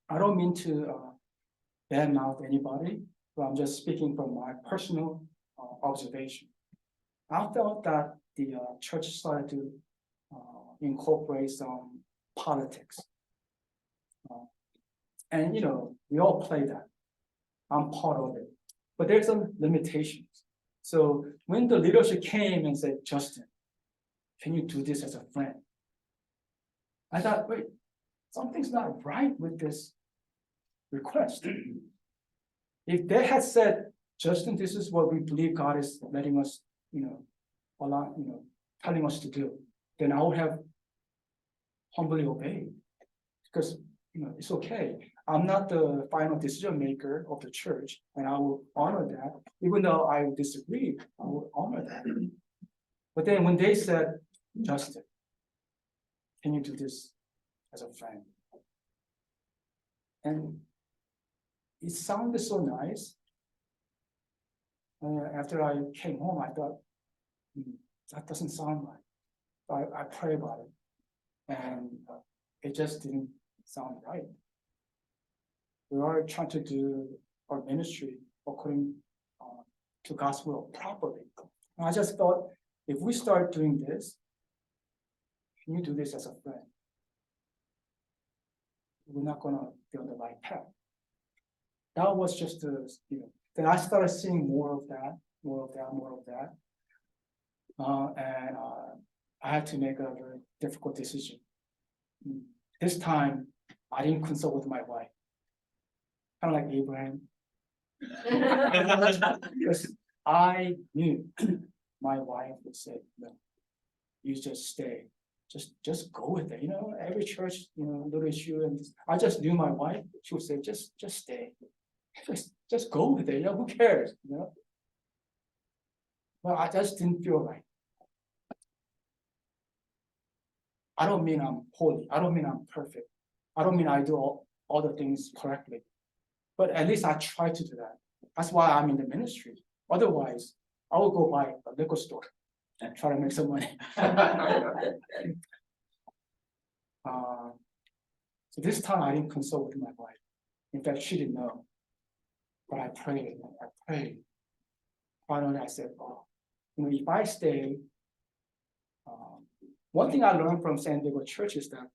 I don't mean to badmouth anybody, but I'm just speaking from my personal observation. I felt that the church started to incorporate some politics. And we all play that. I'm part of it. But there's some limitations. So when the leadership came and said, Justin, can you do this as a friend? I thought, wait, something's not right with this request. If they had said, Justin, this is what we believe God is letting us, telling us to do, then I would have humbly obeyed. Because, it's okay. I'm not the final decision maker of the church, and I will honor that. Even though I disagree, I will honor that. But then when they said, Justin, can you do this as a friend? And it sounded so nice. After I came home, I thought, that doesn't sound right. I pray about it, and it just didn't sound right. We are trying to do our ministry according to God's will properly. And I just thought, if we start doing this, can you do this as a friend? We're not gonna be on the right path. That was just then I started seeing more of that. And I had to make a very difficult decision. This time, I didn't consult with my wife. Kind of like Abraham. Because I knew my wife would say, no, you just stay. Just go with it. Every church, little issue. And I just knew my wife, she would say, just stay. Just go with it. Who cares? But I just didn't feel right. I don't mean I'm holy. I don't mean I'm perfect. I don't mean I do all the things correctly. But at least I try to do that. That's why I'm in the ministry. Otherwise, I will go buy a liquor store and try to make some money. So this time I didn't consult with my wife. In fact, she didn't know. But I prayed. Finally, I said, if I stay, one thing I learned from San Diego Church is that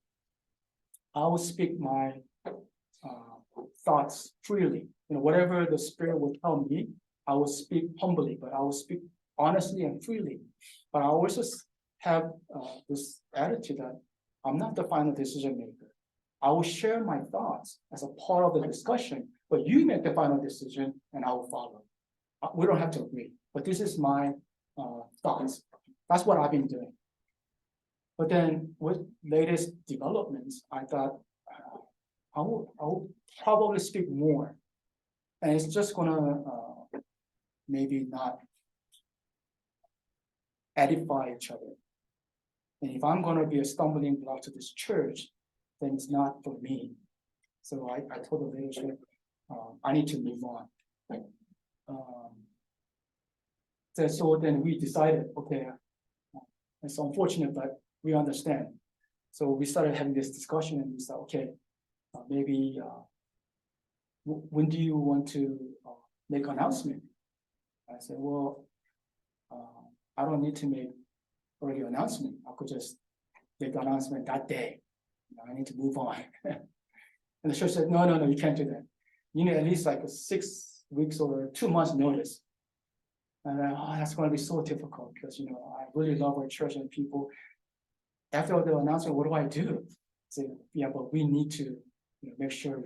I will speak my thoughts freely. Whatever the Spirit will tell me, I will speak humbly, but I will speak honestly and freely. But I also have this attitude that I'm not the final decision maker. I will share my thoughts as a part of the discussion, but you make the final decision and I will follow. We don't have to agree, but this is my thoughts. That's what I've been doing. But then with latest developments, I thought I will probably speak more. And it's just gonna maybe not edify each other. And if I'm gonna be a stumbling block to this church, then it's not for me. So I told the leadership, I need to move on. So then we decided, okay, it's unfortunate, but we understand. So we started having this discussion and we said, okay, maybe when do you want to make an announcement? I said, well, I don't need to make already an announcement. I could just make the announcement that day. I need to move on. And the church said, no, you can't do that. You need at least like a 6 weeks or 2 months notice. And that's going to be so difficult because, I really love our church and people. After the announcement, what do I do? Say, yeah, but we need to make sure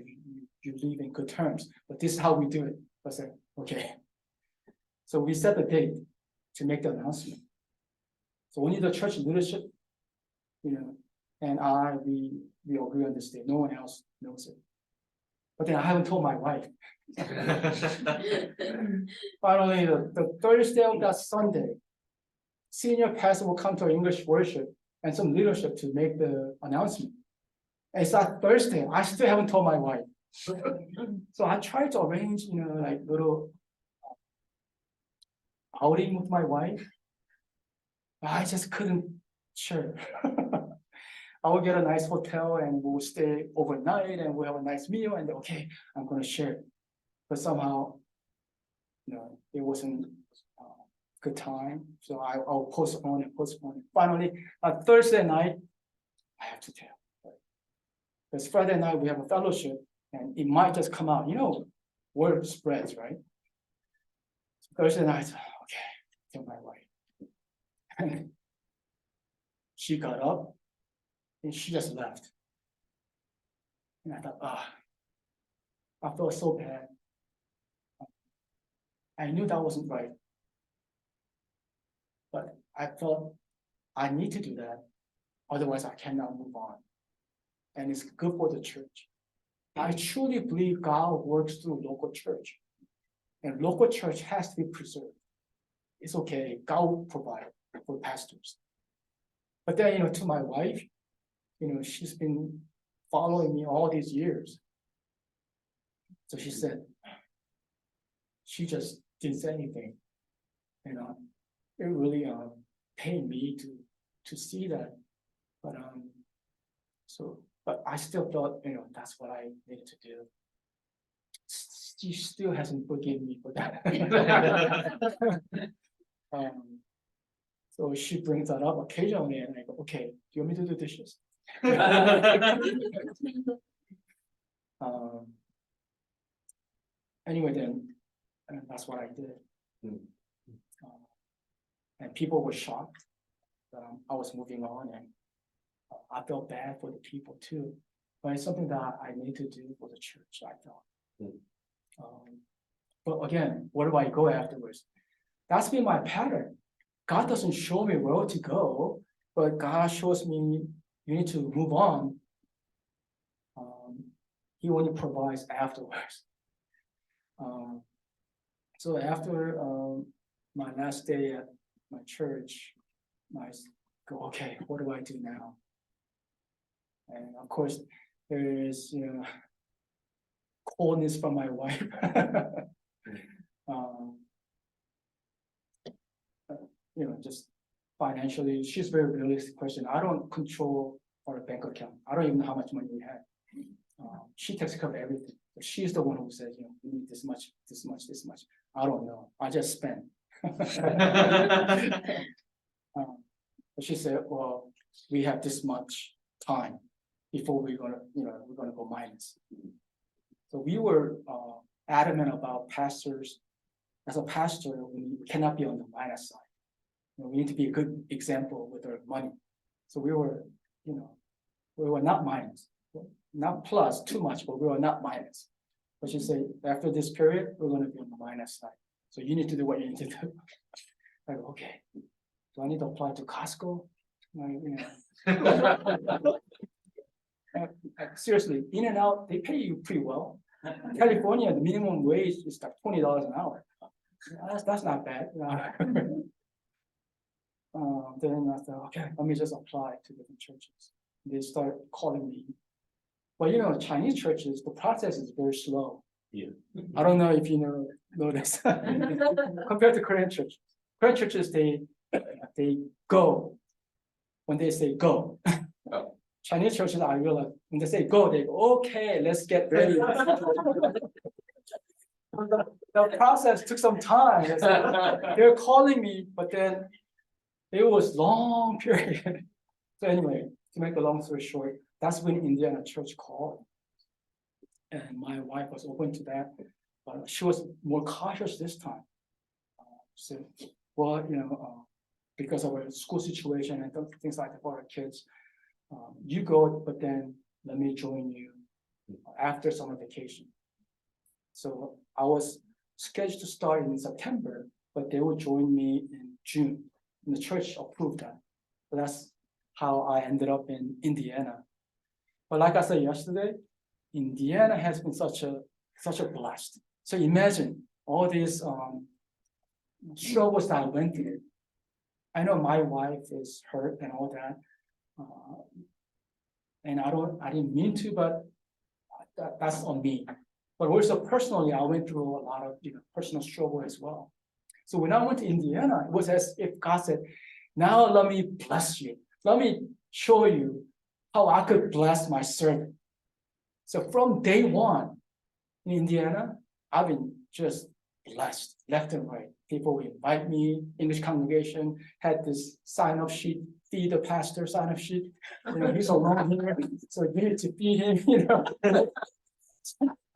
you leave in good terms. But this is how we do it. I said, okay. So we set the date to make the announcement. So only the church leadership, and we agree on this date. No one else knows it. But then I haven't told my wife. Finally, the Thursday of that Sunday, senior pastor will come to our English worship and some leadership to make the announcement. And it's that Thursday. I still haven't told my wife. So I tried to arrange, like little outing with my wife. But I just couldn't share. I will get a nice hotel and we'll stay overnight and we'll have a nice meal and okay, I'm going to share. But somehow, it wasn't a good time. So I'll postpone it. Finally, Thursday night, I have to tell. Because Friday night we have a fellowship and it might just come out. Word spreads, right? So Thursday night, okay, tell my wife. She got up and she just left. And I thought, I felt so bad. I knew that wasn't right. But I felt I need to do that. Otherwise, I cannot move on. And it's good for the church. I truly believe God works through local church. And local church has to be preserved. It's okay, God will provide for pastors. But then, to my wife, she's been following me all these years. So she said, she just didn't say anything. It really pained me to see that. But I still felt, that's what I needed to do. She still hasn't forgiven me for that. So she brings that up occasionally, and I go, okay, do you want me to do dishes? Anyway, then that's what I did. And people were shocked that I was moving on, and I felt bad for the people too. But it's something that I need to do for the church, I thought. But again, where do I go afterwards? That's been my pattern. God doesn't show me where to go, but God shows me you need to move on. He only provides afterwards. So after my last day at my church, I go, okay, what do I do now? And of course, there is coldness from my wife. Just financially, she's very realistic person. I don't control our bank account. I don't even know how much money we have. She takes care of everything. But she's the one who says, we need this much, this much, this much. I don't know. I just spend. But she said, well, we have this much time before we're gonna go minus. So we were adamant about pastors. As a pastor, we cannot be on the minus side. We need to be a good example with our money. So we were not minus, not plus too much, but we were not minus. But she said, after this period, we're going to be on the minus side. So you need to do what you need to do. I go, okay. Do I need to apply to Costco? Seriously, In-N-Out, they pay you pretty well. California, the minimum wage is like $20 an hour. That's not bad. Then I thought, okay, let me just apply to different churches. They start calling me. But Chinese churches, the process is very slow. Yeah. I don't know if you know this. Compared to Korean churches. Korean churches, they go when they say go. Oh. Chinese churches, I realize when they say go, they go, okay, let's get ready. The process took some time. They're calling me, but then it was long period. So anyway, to make a long story short, that's when Indiana church called. And my wife was open to that, but she was more cautious this time. So, well, because of our school situation and things like that for our kids, you go, but then let me join you after summer vacation. So I was scheduled to start in September, but they would join me in June. And the church approved that. So that's how I ended up in Indiana. But like I said yesterday, Indiana has been such a blast. So imagine all these struggles that I went through. I know my wife is hurt and all that. And I didn't mean to, but that's on me. But also personally, I went through a lot of personal struggle as well. So when I went to Indiana, it was as if God said, now let me bless you. Let me show you how I could bless my servant. So from day one in Indiana, I've been just blessed left and right. People would invite me, English congregation had this sign-up sheet, feed the pastor sign-up sheet. He's alone here, so you need to feed him,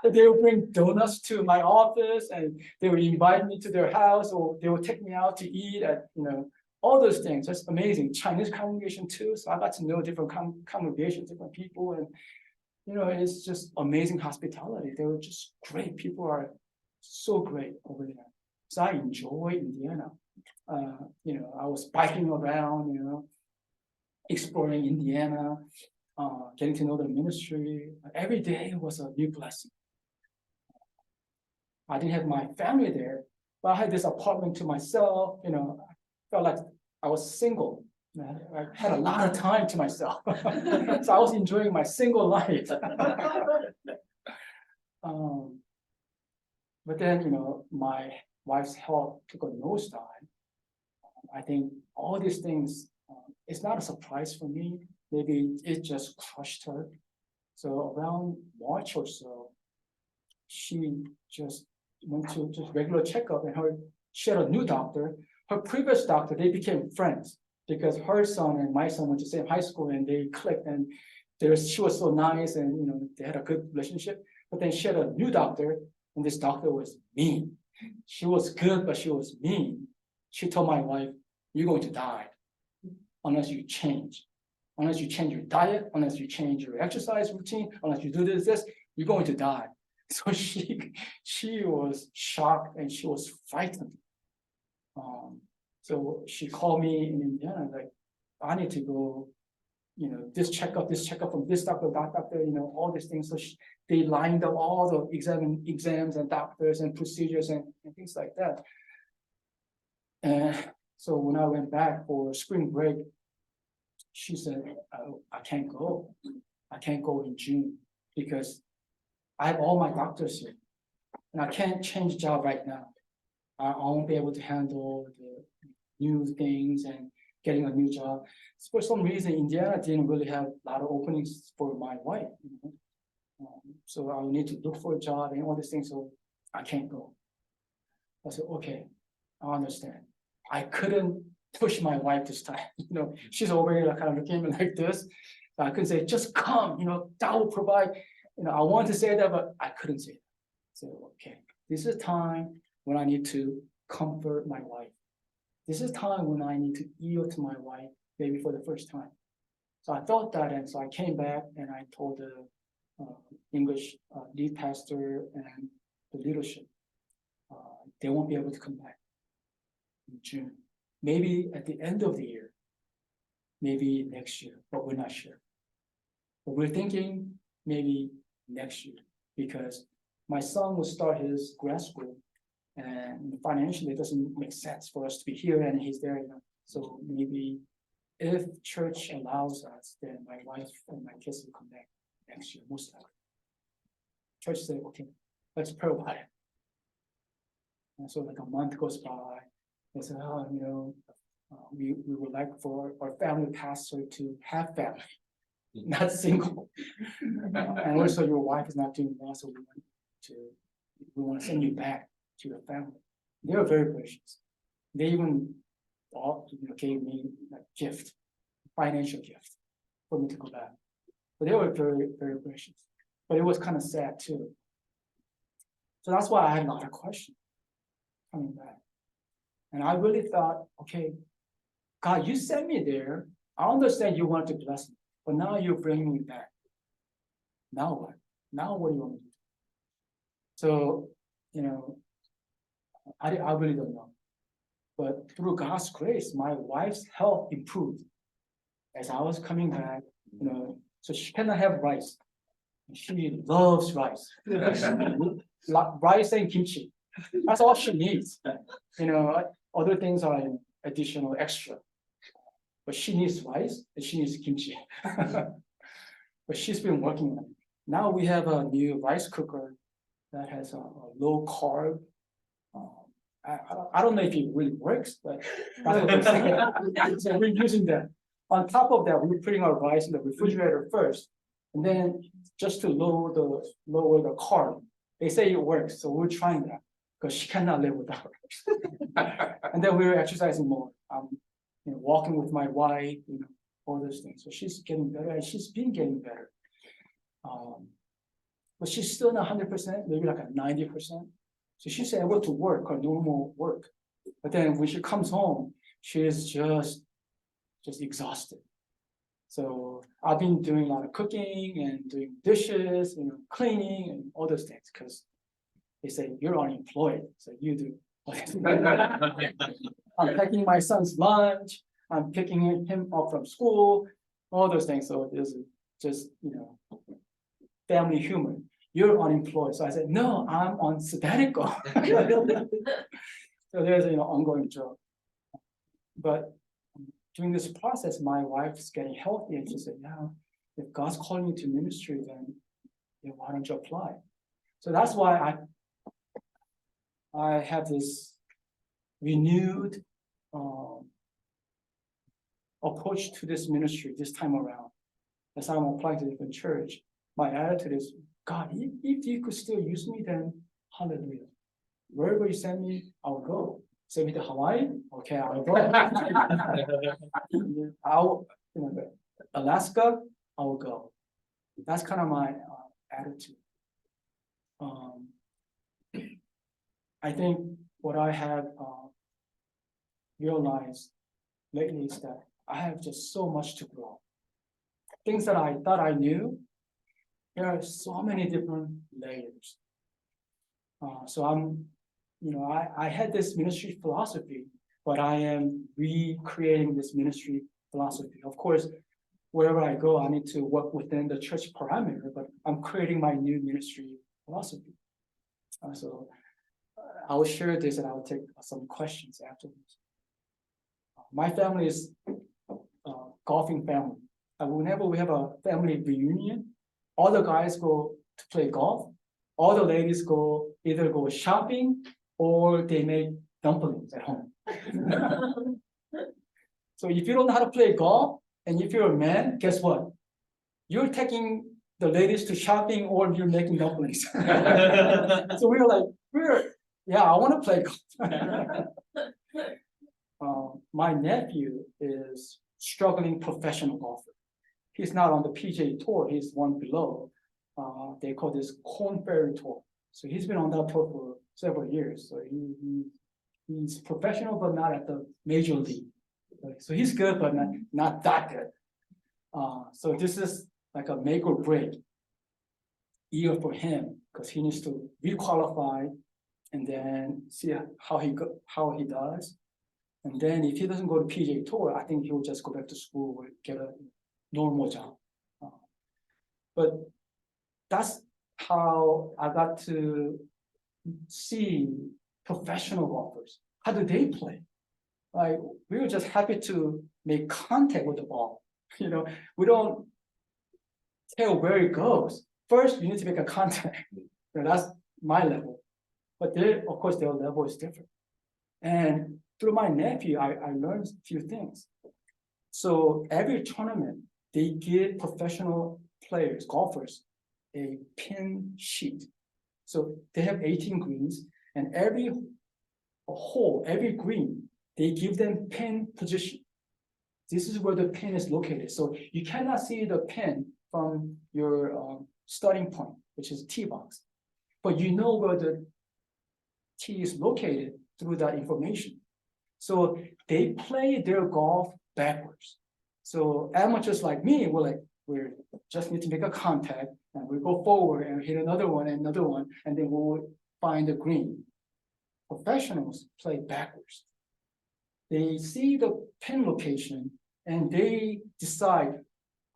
They would bring donuts to my office and they would invite me to their house, or they would take me out to eat at, all those things. That's amazing. Chinese congregation too. So I got to know different congregations, different people. And it's just amazing hospitality. They were just great. People are so great over there. So I enjoy Indiana. I was biking around, exploring Indiana, getting to know the ministry. Every day was a new blessing. I didn't have my family there, but I had this apartment to myself, I felt like I was single. I had a lot of time to myself. So I was enjoying my single life. But then, my wife's health took a nosedive. I think all these things, it's not a surprise for me. Maybe it just crushed her. So around March or so, she just went to just regular checkup, and she had a new doctor. Her previous doctor, they became friends because her son and my son went to the same high school, and they clicked, and she was so nice, and they had a good relationship. But then she had a new doctor, and this doctor was mean. She was good, but she was mean. She told my wife, "You're going to die unless you change. Unless you change your diet, unless you change your exercise routine, unless you do this, you're going to die." So she was shocked and she was frightened. So she called me in Indiana, like, "I need to go, this checkup from this doctor, that doctor, all these things." So they lined up all the exams and doctors and procedures and things like that. And so when I went back for spring break, she said, I can't go. I can't go in June because I have all my doctors here. And I can't change job right now. I won't be able to handle the new things and getting a new job. For some reason, Indiana didn't really have a lot of openings for my wife. So I will need to look for a job and all these things, so I can't go. I said, okay, I understand. I couldn't push my wife this time. She's already kind of looking at me like this. So I couldn't say, just come, that will provide. I wanted to say that, but I couldn't say that. So, okay, this is time when I need to comfort my wife. This is time when I need to yield to my wife, maybe for the first time. So I thought that, and so I came back and I told the English lead pastor and the leadership, they won't be able to come back in June. Maybe at the end of the year, maybe next year, but we're not sure. But we're thinking maybe next year, because my son will start his grad school, and financially it doesn't make sense for us to be here and he's there. So maybe if church allows us, then my wife and my kids will come back next year, most likely. Church said, okay, let's pray about it. And so like a month goes by, they said, we would like for our family pastor to have family, not single. And also your wife is not doing well, so we want to send you back to your family. They were very gracious. They even gave me a gift, financial gift, for me to go back. But they were very, very gracious. But it was kind of sad too. So that's why I had a lot of questions coming back. And I really thought, okay, God, you sent me there. I understand you want to bless me, but now you're bringing me back. Now what? Now what do you want me to do? So, I really don't know. But through God's grace, my wife's health improved as I was coming back, so she cannot have rice. She loves rice. Rice and kimchi. That's all she needs. Other things are additional extra. But she needs rice and she needs kimchi. But she's been working on it. Now we have a new rice cooker that has a low carb. I don't know if it really works, but that's what they're saying. So we're using that. On top of that, we're putting our rice in the refrigerator first, and then just to lower the carb. They say it works, so we're trying that because she cannot live without it. And then we're exercising more. Walking with my wife, all those things. So she's getting better, and she's been getting better. But she's still not 100%, maybe like a 90%. So she's able to work her normal work, but then when she comes home, she is just exhausted. So I've been doing a lot of cooking and doing dishes, cleaning and all those things, because they say you're unemployed, so you do. I'm packing my son's lunch, I'm picking him up from school, all those things. So this is just, family humor. You're unemployed. So I said, no, I'm on sabbatical. So there's, ongoing joke. But during this process, my wife's getting healthy, and she said, yeah, if God's calling you to ministry, then why don't you apply? So that's why I have this renewed approach to this ministry this time around. As I'm applying to different church, my attitude is, God, if you could still use me, then hallelujah. Wherever you send me, I'll go. Send me to Hawaii, okay, I'll go. Alaska, I will go. That's kind of my attitude. I think what I have realized lately is that I have just so much to grow. Things that I thought I knew, there are so many different layers. So I had this ministry philosophy, but I am recreating this ministry philosophy. Of course, wherever I go, I need to work within the church parameter, but I'm creating my new ministry philosophy. So I will share this and I will take some questions afterwards. My family is a golfing family. Whenever we have a family reunion, all the guys go to play golf. All the ladies either go shopping or they make dumplings at home. So if you don't know how to play golf, and if you're a man, guess what? You're taking the ladies to shopping or you're making dumplings. So we were like, I want to play golf. My nephew is struggling professional golfer. He's not on the PGA Tour, he's one below. They call this Korn Ferry Tour. So he's been on that tour for several years. So he's professional, but not at the major league. So he's good, but not that good. So this is like a make or break year for him, because he needs to re-qualify and then see how he does. And then if he doesn't go to PGA Tour, I think he'll just go back to school or get a normal job. But that's how I got to see professional golfers. How do they play? Like, we were just happy to make contact with the ball. We don't tell where it goes. First, you need to make a contact. That's my level. But of course, their level is different. And through my nephew, I learned a few things. So every tournament, they give professional players, golfers, a pin sheet. So they have 18 greens, and every green, they give them pin position. This is where the pin is located. So you cannot see the pin from your starting point, which is tee box. But you know where the tee is located through that information. So they play their golf backwards. So amateurs like me, we just need to make a contact, and we go forward and hit another one, and then we'll find the green. Professionals play backwards. They see the pin location and they decide,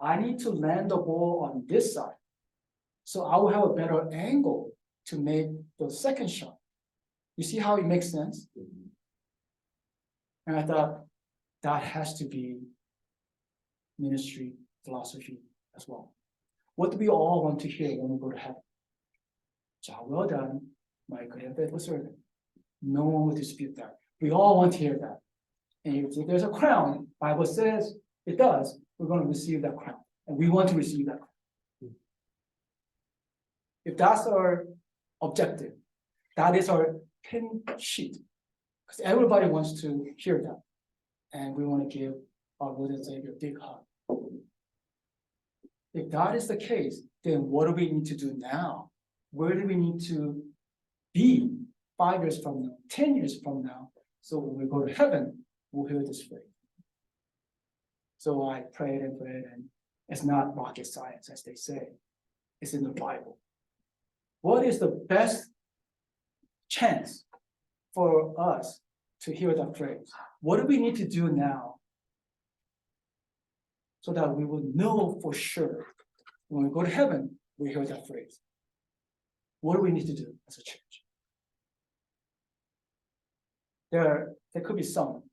I need to land the ball on this side. So I will have a better angle to make the second shot. You see how it makes sense? And I thought that has to be ministry philosophy as well. What do we all want to hear when we go to heaven? Job well done, my good and faithful servant. No one will dispute that. We all want to hear that. And if there's a crown, Bible says it does, we're going to receive that crown. And we want to receive that crown. If that's our objective, that is our pin sheet. Because everybody wants to hear that. And we want to give our Lord and Savior a big hug. If that is the case, then what do we need to do now? Where do we need to be 5 years from now, 10 years from now? So when we go to heaven, we'll hear this phrase. So I prayed and prayed, and it's not rocket science, as they say. It's in the Bible. What is the best chance for us to hear that phrase? What do we need to do now so that we will know for sure when we go to heaven, we hear that phrase? What do we need to do as a church? There could be some,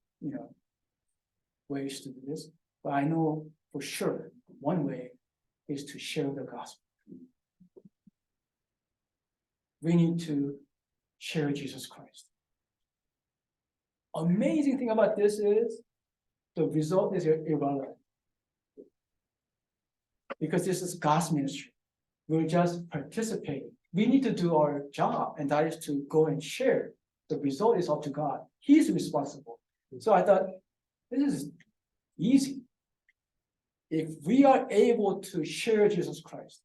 ways to do this, but I know for sure one way is to share the gospel. We need to share Jesus Christ. Amazing thing about this is the result is irrelevant. Because this is God's ministry. We're just participating. We need to do our job, and that is to go and share. The result is up to God. He's responsible. So I thought, this is easy. If we are able to share Jesus Christ,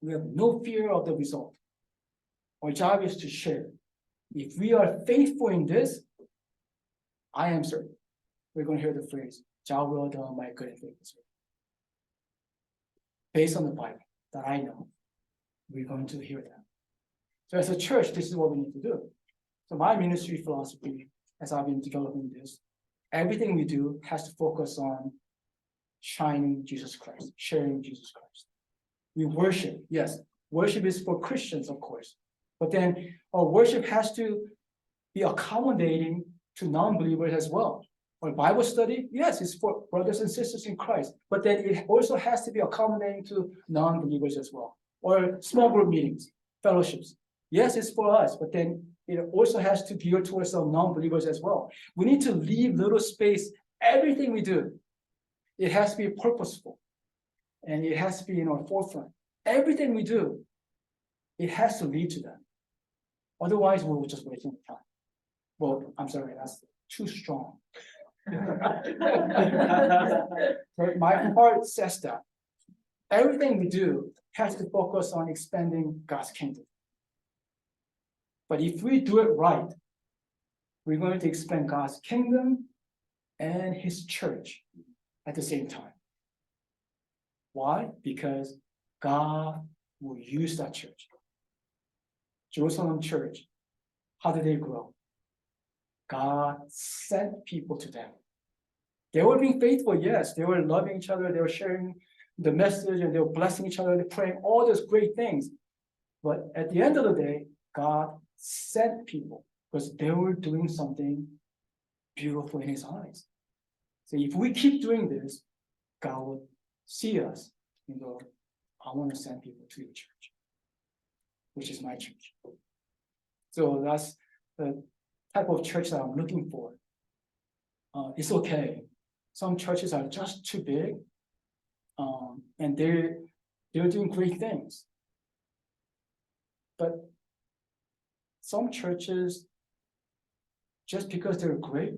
we have no fear of the result. Our job is to share. If we are faithful in this, I am certain we're going to hear the phrase, "Jah will done, my good and faithful servant." Based on the Bible that I know, we're going to hear that. So as a church, this is what we need to do. So my ministry philosophy, as I've been developing this, everything we do has to focus on shining Jesus Christ, sharing Jesus Christ. We worship, yes, worship is for Christians, of course, but then our worship has to be accommodating to non-believers as well. Our Bible study, yes, it's for brothers and sisters in Christ, but then it also has to be accommodating to non-believers as well. Or small group meetings, fellowships. Yes, it's for us, but then it also has to gear towards some non-believers as well. We need to leave little space. Everything we do, it has to be purposeful, and it has to be in our forefront. Everything we do, it has to lead to that. Otherwise, we're just wasting time. Well, I'm sorry, that's too strong. But my heart says that everything we do has to focus on expanding God's kingdom. But if we do it right, we're going to expand God's kingdom and his church at the same time. Why? Because God will use that church. Jerusalem church, how did they grow? God sent people to them. They were being faithful, yes. They were loving each other. They were sharing the message, and they were blessing each other. They were praying all those great things. But at the end of the day, God sent people because they were doing something beautiful in his eyes. So if we keep doing this, God will see us and go, I want to send people to your church, which is my church. So that's the type of church that I'm looking for. It's okay. Some churches are just too big, and they're doing great things. But some churches, just because they're great,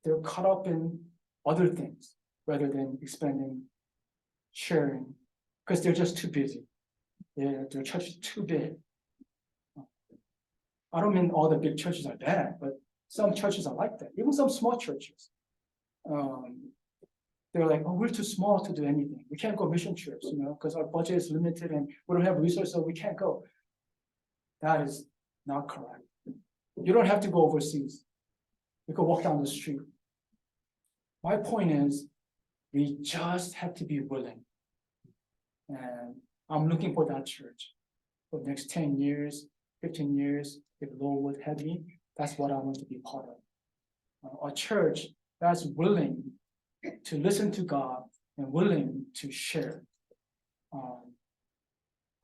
they're caught up in other things rather than expanding, sharing, because they're just too busy. Their church is too big. I don't mean all the big churches are bad, but some churches are like that. Even some small churches. They're like, oh, we're too small to do anything. We can't go mission trips, because our budget is limited and we don't have resources, so we can't go. That is not correct. You don't have to go overseas. You can walk down the street. My point is, we just have to be willing. And I'm looking for that church for the next 10 years, 15 years, if the Lord would have me, that's what I want to be part of. A church that's willing to listen to God and willing to share.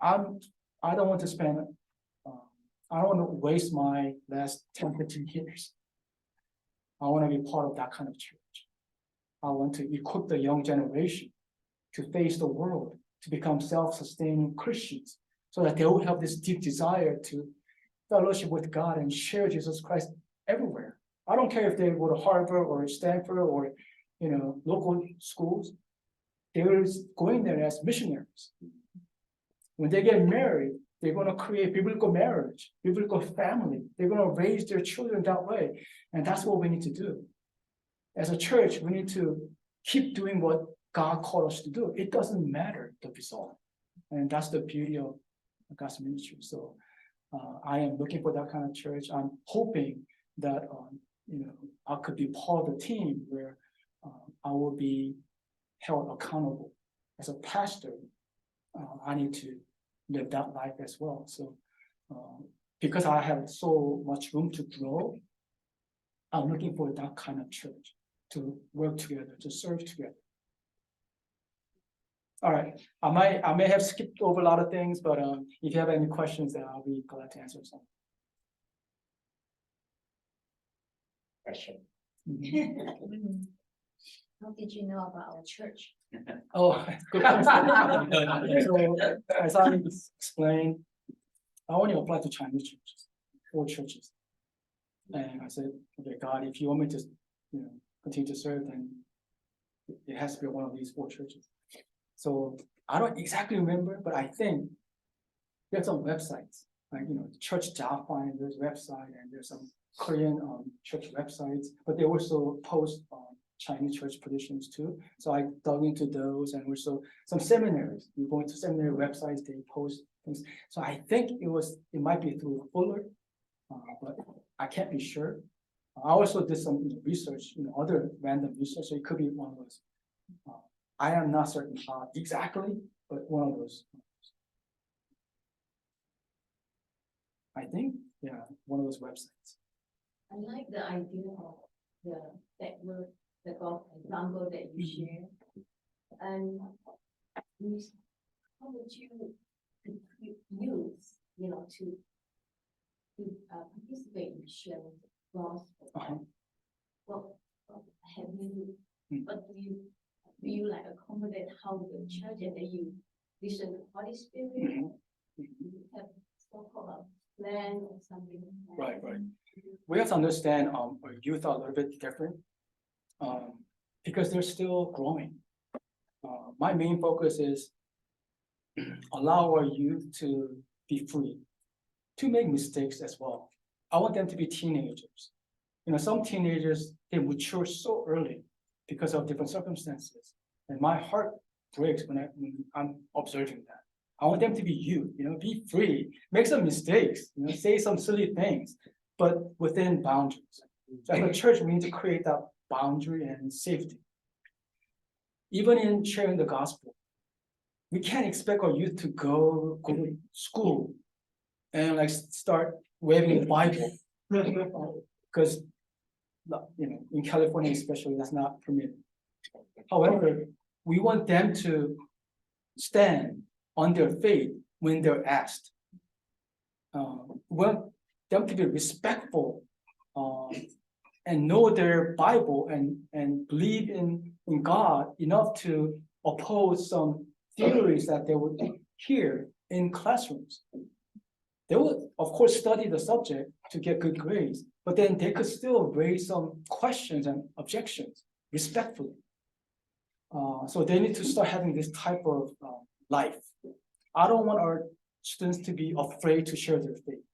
I don't want to spend, I don't want to waste my last 10, 15 years. I want to be part of that kind of church. I want to equip the young generation to face the world, to become self-sustaining Christians, so that they will have this deep desire to fellowship with God and share Jesus Christ everywhere. I don't care if they go to Harvard or Stanford or local schools. They're going there as missionaries. When they get married, they're going to create biblical marriage, biblical family. They're going to raise their children that way. And that's what we need to do. As a church, we need to keep doing what God called us to do. It doesn't matter the result. And that's the beauty of God's ministry. So I am looking for that kind of church. I'm hoping that I could be part of the team where I will be held accountable as a pastor. I need to live that life as well. So because I have so much room to grow, I'm looking for that kind of church to work together, to serve together. All right, I may have skipped over a lot of things, but if you have any questions, then I'll be glad to answer some. Question. How did you know about our church? Oh, good question. So as I explained, I only applied to Chinese churches, 4 churches. And I said, okay, God, if you want me to, continue to serve, then it has to be one of these 4 churches. So I don't exactly remember, but I think there's some websites, like, Church Jaffa, and there's website, and there's some Korean church websites, but they also post Chinese church positions too. So I dug into those, and also some seminaries. You go into seminary websites, they post things. So I think it might be through Fuller, but I can't be sure. I also did some research, other random research, so it could be one of those. I am not certain how exactly, but one of those. I think, yeah, one of those websites. I like the idea of that word, the God example that you share. And how would you use, to participate in sharing the gospel? Well, have you, what do you like accommodate how the church, and then you listen to Holy Spirit? You have so-called a plan or something like that? Right. We have to understand our youth are a little bit different because they're still growing. My main focus is allow our youth to be free, to make mistakes as well. I want them to be teenagers. Some teenagers, they mature so early because of different circumstances. And my heart breaks when I'm observing that. I want them to be youth, be free, make some mistakes, say some silly things, but within boundaries. So as a church, we need to create that boundary and safety. Even in sharing the gospel, we can't expect our youth to go to school and start waving the Bible. Because in California especially, that's not permitted. However, we want them to stand on their faith when they're asked. We want them to be respectful and know their Bible and believe in God enough to oppose some theories that they would hear in classrooms. They would, of course, study the subject to get good grades, but then they could still raise some questions and objections respectfully. So they need to start having this type of life. I don't want our students to be afraid to share their faith.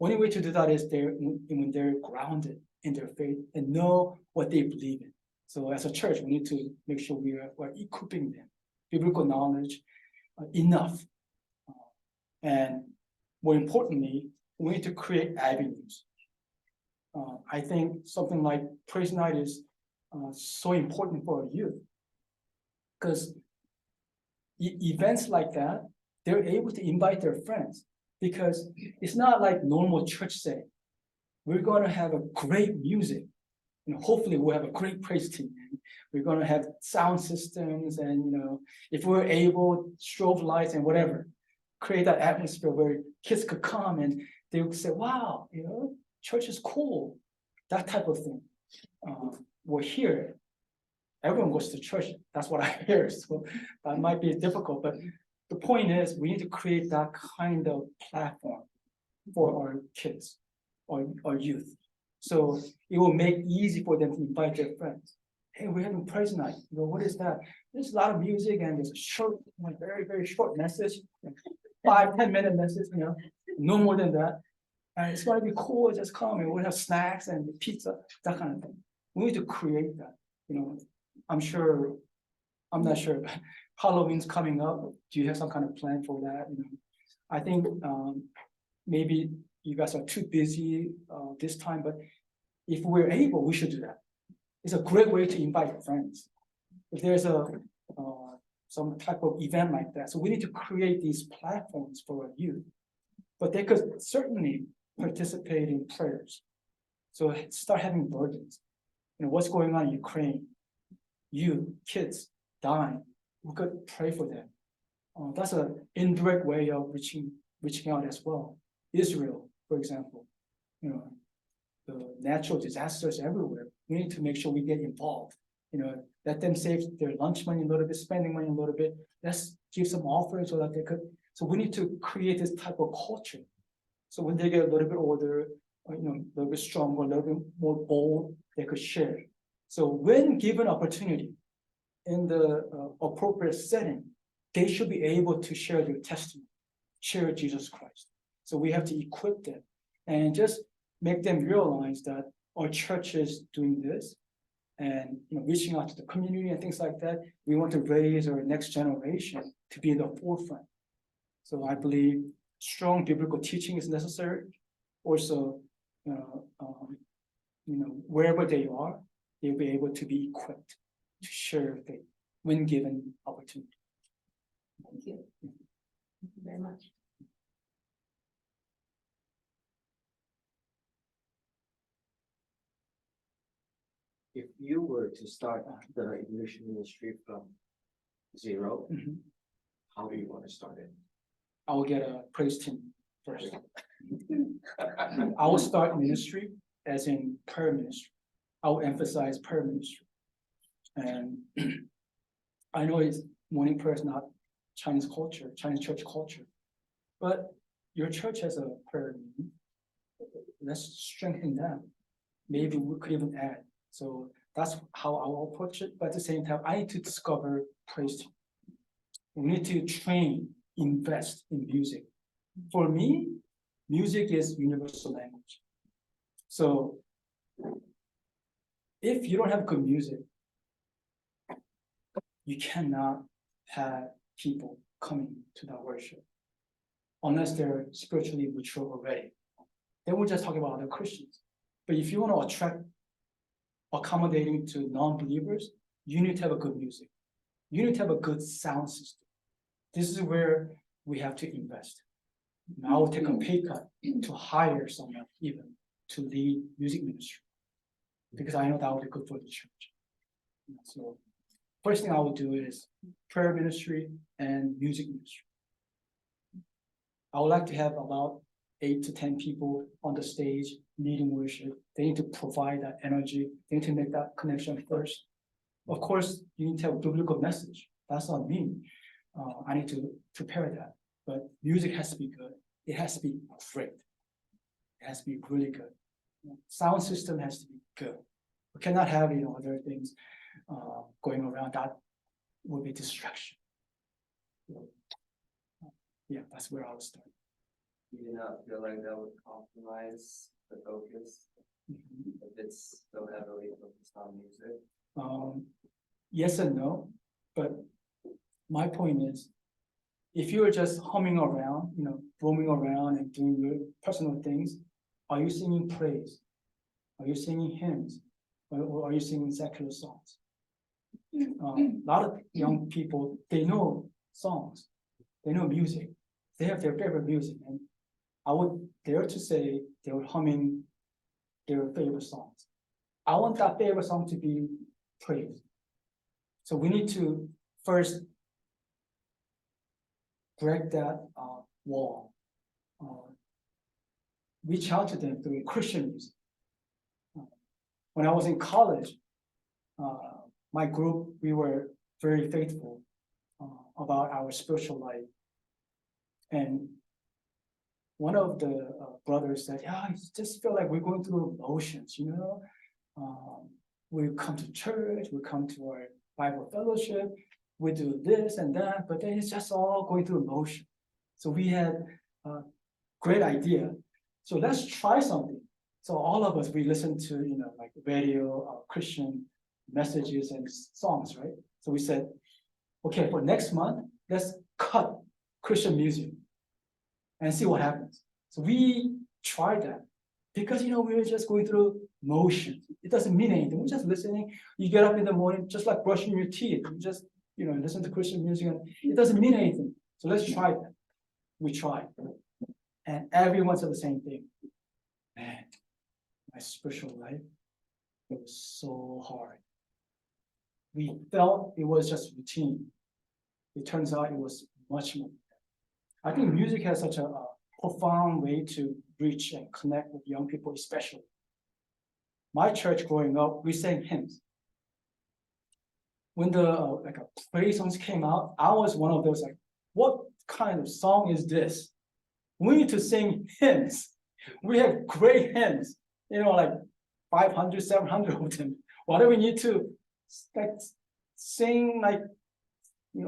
Only way to do that is when they're grounded in their faith and know what they believe in. So as a church, we need to make sure we're equipping them, biblical knowledge enough. And more importantly, we need to create avenues. I think something like Praise Night is so important for our youth, because events like that, they're able to invite their friends, because it's not like normal church setting. We're going to have a great music. Hopefully we'll have a great praise team. We're going to have sound systems, and if we're able, strobe lights and whatever, create that atmosphere where kids could come and they would say, wow, church is cool, that type of thing. We're here. Everyone goes to church. That's what I hear. So that might be difficult, but the point is we need to create that kind of platform for our kids or our youth. So it will make it easy for them to invite their friends. Hey, we're having praise night. What is that? There's a lot of music, and there's a short, very, very short message, 5-10 minute message, no more than that. And it's going to be cool, just come, and we'll have snacks and pizza, that kind of thing. We need to create that, I'm sure, I'm not sure, Halloween's coming up. Do you have some kind of plan for that? You know, I think maybe you guys are too busy this time, but if we're able, we should do that. It's a great way to invite friends. If there's a some type of event like that, so we need to create these platforms for our youth. But they could certainly participate in prayers. So start having burdens. You know, what's going on in Ukraine? You, kids dying, we could pray for them. That's an indirect way of reaching out as well. Israel, for example, you know, the natural disasters everywhere. We need to make sure we get involved. You know, let them save their lunch money a little bit, spending money a little bit. Let's give some offerings so that they could. So we need to create this type of culture. So when they get a little bit older, you know, a little bit stronger, a little bit more bold, they could share. So when given opportunity in the appropriate setting, they should be able to share their testimony, share Jesus Christ. So we have to equip them and just make them realize that our church is doing this and, you know, reaching out to the community and things like that. We want to raise our next generation to be in the forefront. So I believe strong biblical teaching is necessary. Also, wherever they are, they'll be able to be equipped to share faith when given opportunity. Thank you. Thank you very much. If you were to start the English ministry from zero, how do you want to start it? I will get a praise team first. I will start ministry as in prayer ministry. I will emphasize prayer ministry. And I know it's morning prayer is not Chinese culture, Chinese church culture, but your church has a prayer meeting. Let's strengthen that. Maybe we could even add. So that's how I will approach it. But at the same time, I need to discover praise team. We need to train, invest in music. For me, music is universal language. So if you don't have good music, you cannot have people coming to that worship unless they're spiritually mature already. Then we're just talking about other Christians. But if you want to attract accommodating to non-believers, you need to have a good music. You need to have a good sound system. This is where we have to invest. And I will take a pay cut to hire someone even to lead music ministry because I know that will be good for the church. So first thing I will do is prayer ministry and music ministry. I would like to have about 8 to 10 people on the stage leading worship. They need to provide that energy. They need to make that connection first. Of course, you need to have a biblical message. That's not me. I need to prepare that. But music has to be good. It has to be great. It has to be really good. Sound system has to be good. We cannot have other things going around. That will be distraction. Yeah, that's where I will start. You do not feel like that would compromise the focus if it's so heavily focused on music? Yes and no, but my point is, if you're just humming around, roaming around and doing your personal things, are you singing praise? Are you singing hymns? Or are you singing secular songs? A lot of young people, they know songs, they know music, they have their favorite music, and I would dare to say they were humming their favorite songs. I want that favorite song to be praised. So we need to first break that wall. Reach out to them through Christian music. When I was in college, my group, we were very faithful about our spiritual life. And one of the brothers said, yeah, I just feel like we're going through emotions, we come to church, we come to our Bible fellowship, we do this and that, but then it's just all going through emotion. So we had a great idea. So let's try something. So all of us, we listen to, like radio, Christian messages and songs, right? So we said, okay, for next month, let's cut Christian music and see what happens. So we tried that because, we were just going through motions. It doesn't mean anything. We're just listening. You get up in the morning, just like brushing your teeth. You just, listen to Christian music, and it doesn't mean anything. So let's try that. We tried. And everyone said the same thing. Man, my spiritual life, it was so hard. We felt it was just routine. It turns out it was much more. I think music has such a profound way to reach and connect with young people, especially. My church growing up, we sang hymns. When the praise songs came out, I was one of those what kind of song is this? We need to sing hymns. We have great hymns, 500, 700 of them. Why do we need to sing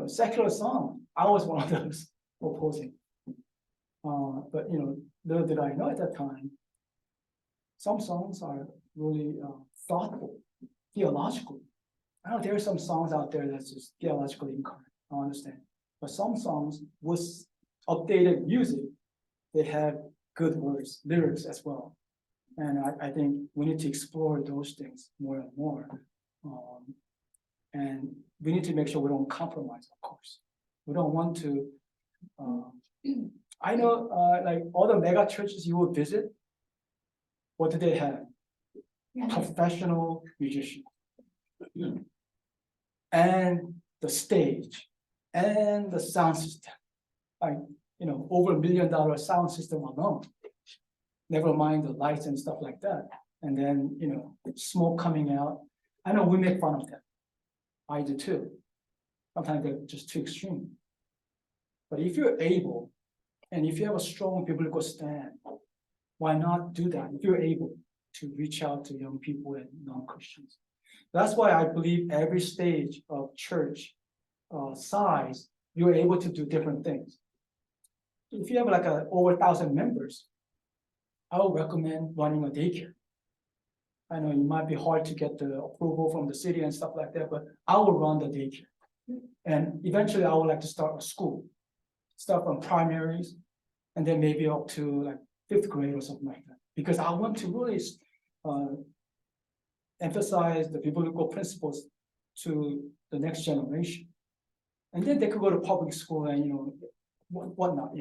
secular song? I was one of those opposing. But little did I know at that time, some songs are really thoughtful, theological. I know there are some songs out there that's just theologically incorrect. I understand. But some songs with updated music, they have good words, lyrics as well. And I think we need to explore those things more and more. And we need to make sure we don't compromise, of course. We don't want to, I know all the mega churches you will visit, what do they have? Professional musicians. And the stage and the sound system. Over $1 million sound system alone. Never mind the lights and stuff like that. And then, smoke coming out. I know we make fun of them. I do too. Sometimes they're just too extreme. But if you're able, and if you have a strong biblical stand, why not do that if you're able to reach out to young people and non-Christians? That's why I believe every stage of church size, you're able to do different things. If you have over 1,000 members, I would recommend running a daycare. I know it might be hard to get the approval from the city and stuff like that, but I will run the daycare. And eventually I would like to start a school. Start from primaries, and then maybe up to 5th grade or something like that. Because I want to really emphasize the biblical principles to the next generation. And then they could go to public school and, whatnot,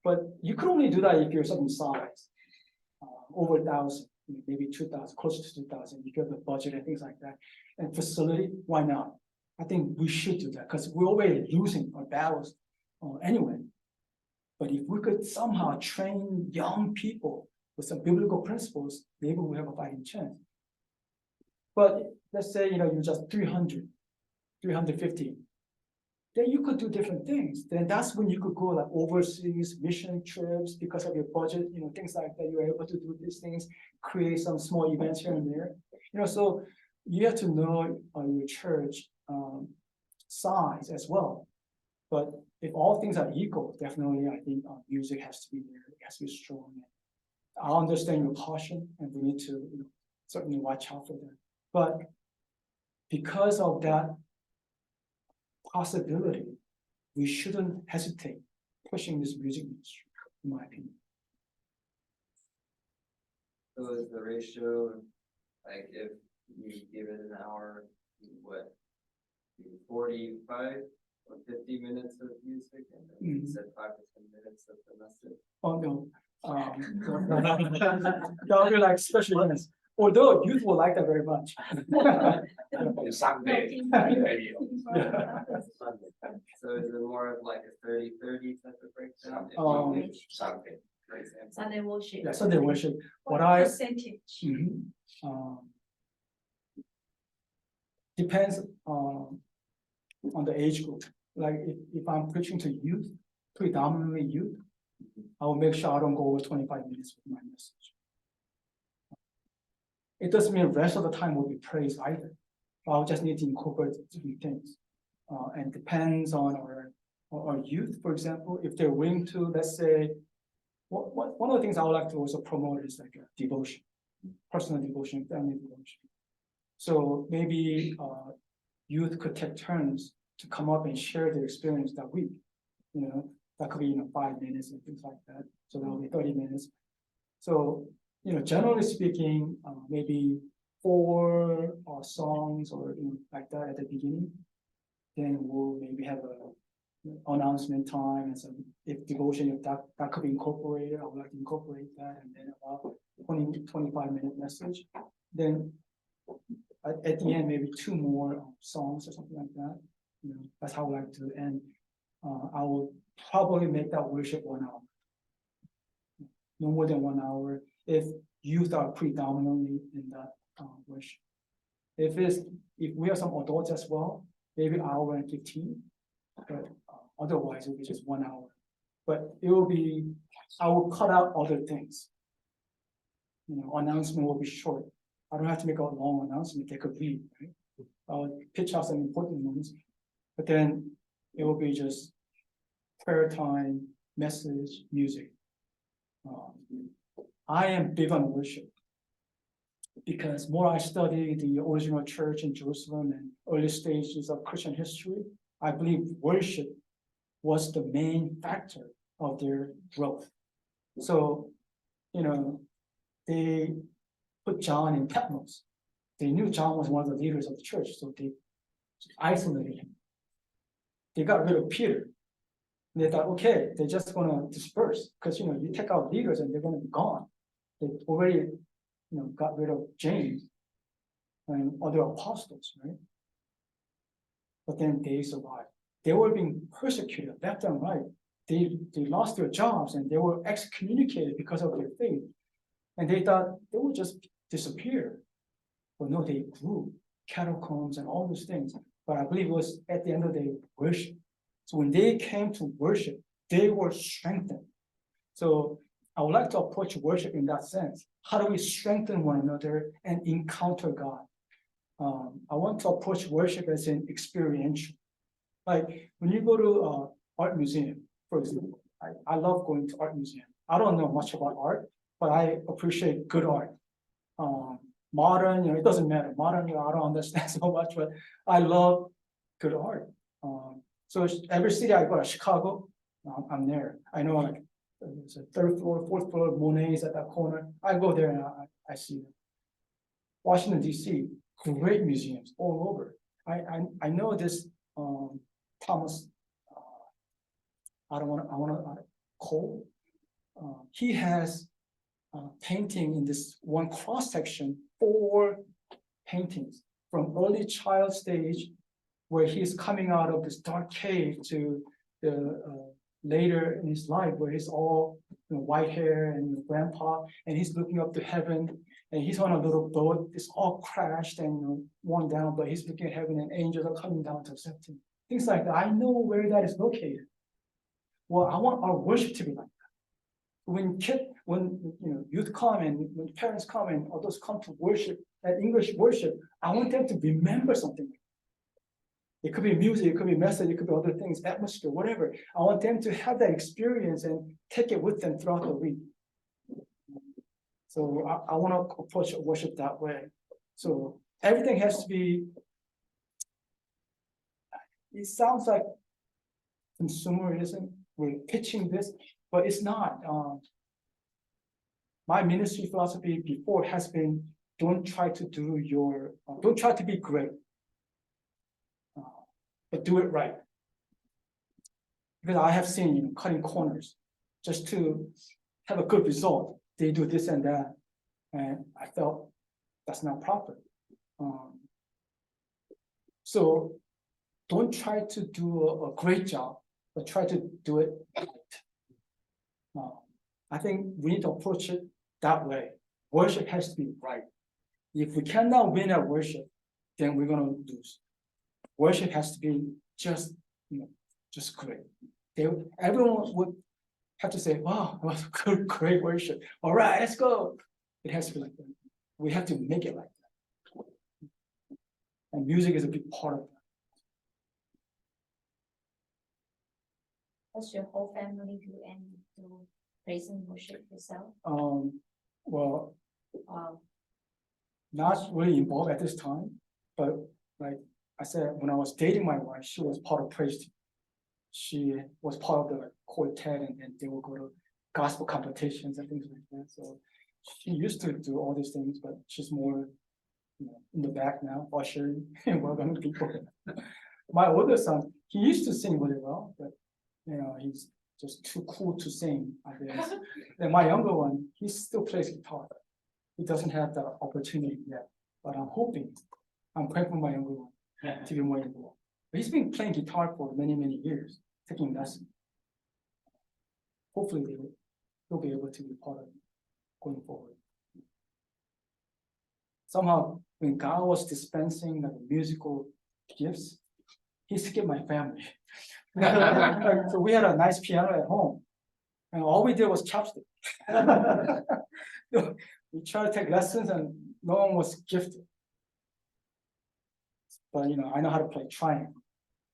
But you could only do that if you're a certain size, over 1,000, maybe 2,000, close to 2,000. You get the budget and things like that. And facility, why not? I think we should do that because we're already losing our battles anyway. But if we could somehow train young people with some biblical principles, maybe we have a fighting chance. But let's say, you're just 300, 350. Then you could do different things. Then that's when you could go overseas mission trips because of your budget, things like that. You're able to do these things, create some small events here and there. So you have to know your church size as well. But if all things are equal, definitely I think music has to be there. It has to be strong. I understand your caution, and we need to certainly watch out for that. But because of that possibility, we shouldn't hesitate pushing this music industry, in my opinion. So is the ratio, if you give it an hour, 45 or 50 minutes of music, and then you said 5 to 10 minutes of the message? Oh no. That would be special events. Although youth will like that very much. Sunday. So is it more of a 30-30 type of breakdown? Sunday. For example. Sunday worship. Yeah, Sunday worship. What percentage? Depends on the age group. If I'm preaching to youth, predominantly youth, I will make sure I don't go over 25 minutes with my message. It doesn't mean the rest of the time will be praise either. I'll just need to incorporate different things. And depends on our youth, for example, if they're willing to, let's say, one of the things I would like to also promote is devotion, personal devotion, family devotion. So maybe youth could take turns to come up and share their experience that week. That could be 5 minutes and things like that. So that'll be 30 minutes. So generally speaking, maybe 4 songs or like that at the beginning. Then we'll maybe have a announcement time and some if devotion, if that could be incorporated, I would like to incorporate that, and then about 20-25 minute message. Then at the end, maybe 2 more songs or something like that. That's how I like to end. I will probably make that worship 1 hour. No more than 1 hour if youth are predominantly in that worship. If we have some adults as well, maybe 1 hour and 15, but otherwise it will be just 1 hour. But it will be, I will cut out other things. Announcement will be short. I don't have to make a long announcement, they could read, right? I'll pitch out some important ones, but then it will be just prayer time, message, music. I am big on worship because more I study the original church in Jerusalem and early stages of Christian history, I believe worship was the main factor of their growth. So, they put John in Patmos. They knew John was one of the leaders of the church, so they isolated him. They got rid of Peter. And they thought, okay, they're just gonna disperse because you take out leaders and they're gonna be gone. They already got rid of James and other apostles, right? But then they survived. They were being persecuted left and right. They lost their jobs and they were excommunicated because of their faith. And they thought they would just disappear. But no, they grew, catacombs and all those things. But I believe it was at the end of the day, worship. So when they came to worship, they were strengthened. So I would like to approach worship in that sense. How do we strengthen one another and encounter God? I want to approach worship as an experiential. Like when you go to art museum, for example, I love going to art museum. I don't know much about art, but I appreciate good art. Modern, it doesn't matter. Modern, I don't understand so much, but I love good art. So every city I go to, Chicago, I'm there. I know like it's a 3rd floor, 4th floor, Monet's at that corner. I go there and I see them. Washington, D.C., great museums all over. I know this Thomas, I want to Cole. He has painting in this one cross section, 4 paintings from early child stage, where he's coming out of this dark cave to the later in his life, where he's all white hair and grandpa, and he's looking up to heaven, and he's on a little boat. It's all crashed and worn down, but he's looking at heaven, and angels are coming down to accept him. Things like that. I know where that is located. Well, I want our worship to be like that. When youth come and when parents come and adults come to worship at English worship, I want them to remember something. It could be music, it could be message, it could be other things, atmosphere, whatever. I want them to have that experience and take it with them throughout the week. So I want to approach worship that way. So everything has to be, it sounds like consumerism, we're pitching this, but it's not. My ministry philosophy before has been, don't try to be great, but do it right. Because I have seen cutting corners just to have a good result. They do this and that, and I felt that's not proper. So don't try to do a great job, but try to do it right. I think we need to approach it that way. Worship has to be right. If we cannot win at worship, then we're gonna lose. Worship has to be just great. Everyone would have to say, wow, it was good, great worship. All right, let's go. It has to be like that. We have to make it like that. And music is a big part of that. Does your whole family do any praise and worship yourself? Well, not really involved at this time, but like I said, when I was dating my wife, she was part of praise team. She was part of the like, quartet, and they would go to gospel competitions and things like that. So she used to do all these things, but she's more, in the back now, ushering and welcoming people. My older son, he used to sing really well, but he's just too cool to sing, I guess. And my younger one, he still plays guitar. He doesn't have the opportunity yet, but I'm praying for my younger one to be more involved. But he's been playing guitar for many, many years, taking lessons. Hopefully he'll be able to be part of it going forward. Somehow, when God was dispensing the musical gifts, he skipped my family. So we had a nice piano at home, and all we did was chopstick. We tried to take lessons, and no one was gifted. But I know how to play triangle.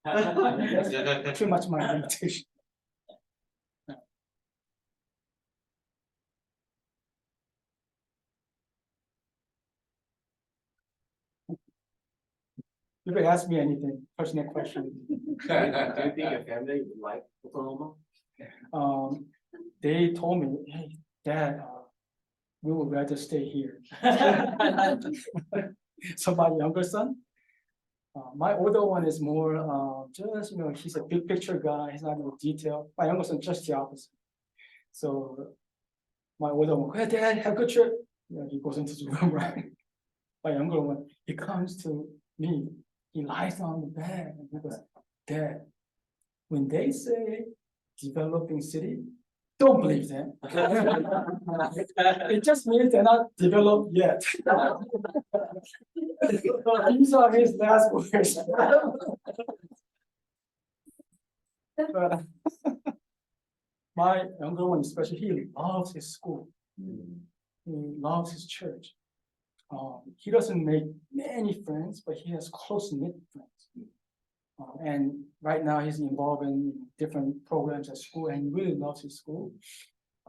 That's pretty much my limitation. You could ask me anything, personal question. Do you think your family would like Oklahoma? They told me, hey, Dad, we would rather stay here. So my younger son, my older one is more just, he's a big picture guy, he's not in detail. My younger son, just the opposite. So my older one, hey, Dad, have a good trip. He goes into the room, right? My younger one, he comes to me, he lies on the bed and he goes, Dad, when they say developing city, don't believe them. It just means they're not developed yet. These are his last words. But my younger one, especially, he loves his school. He loves his church. He doesn't make many friends, but he has close-knit friends. And right now he's involved in different programs at school, and he really loves his school.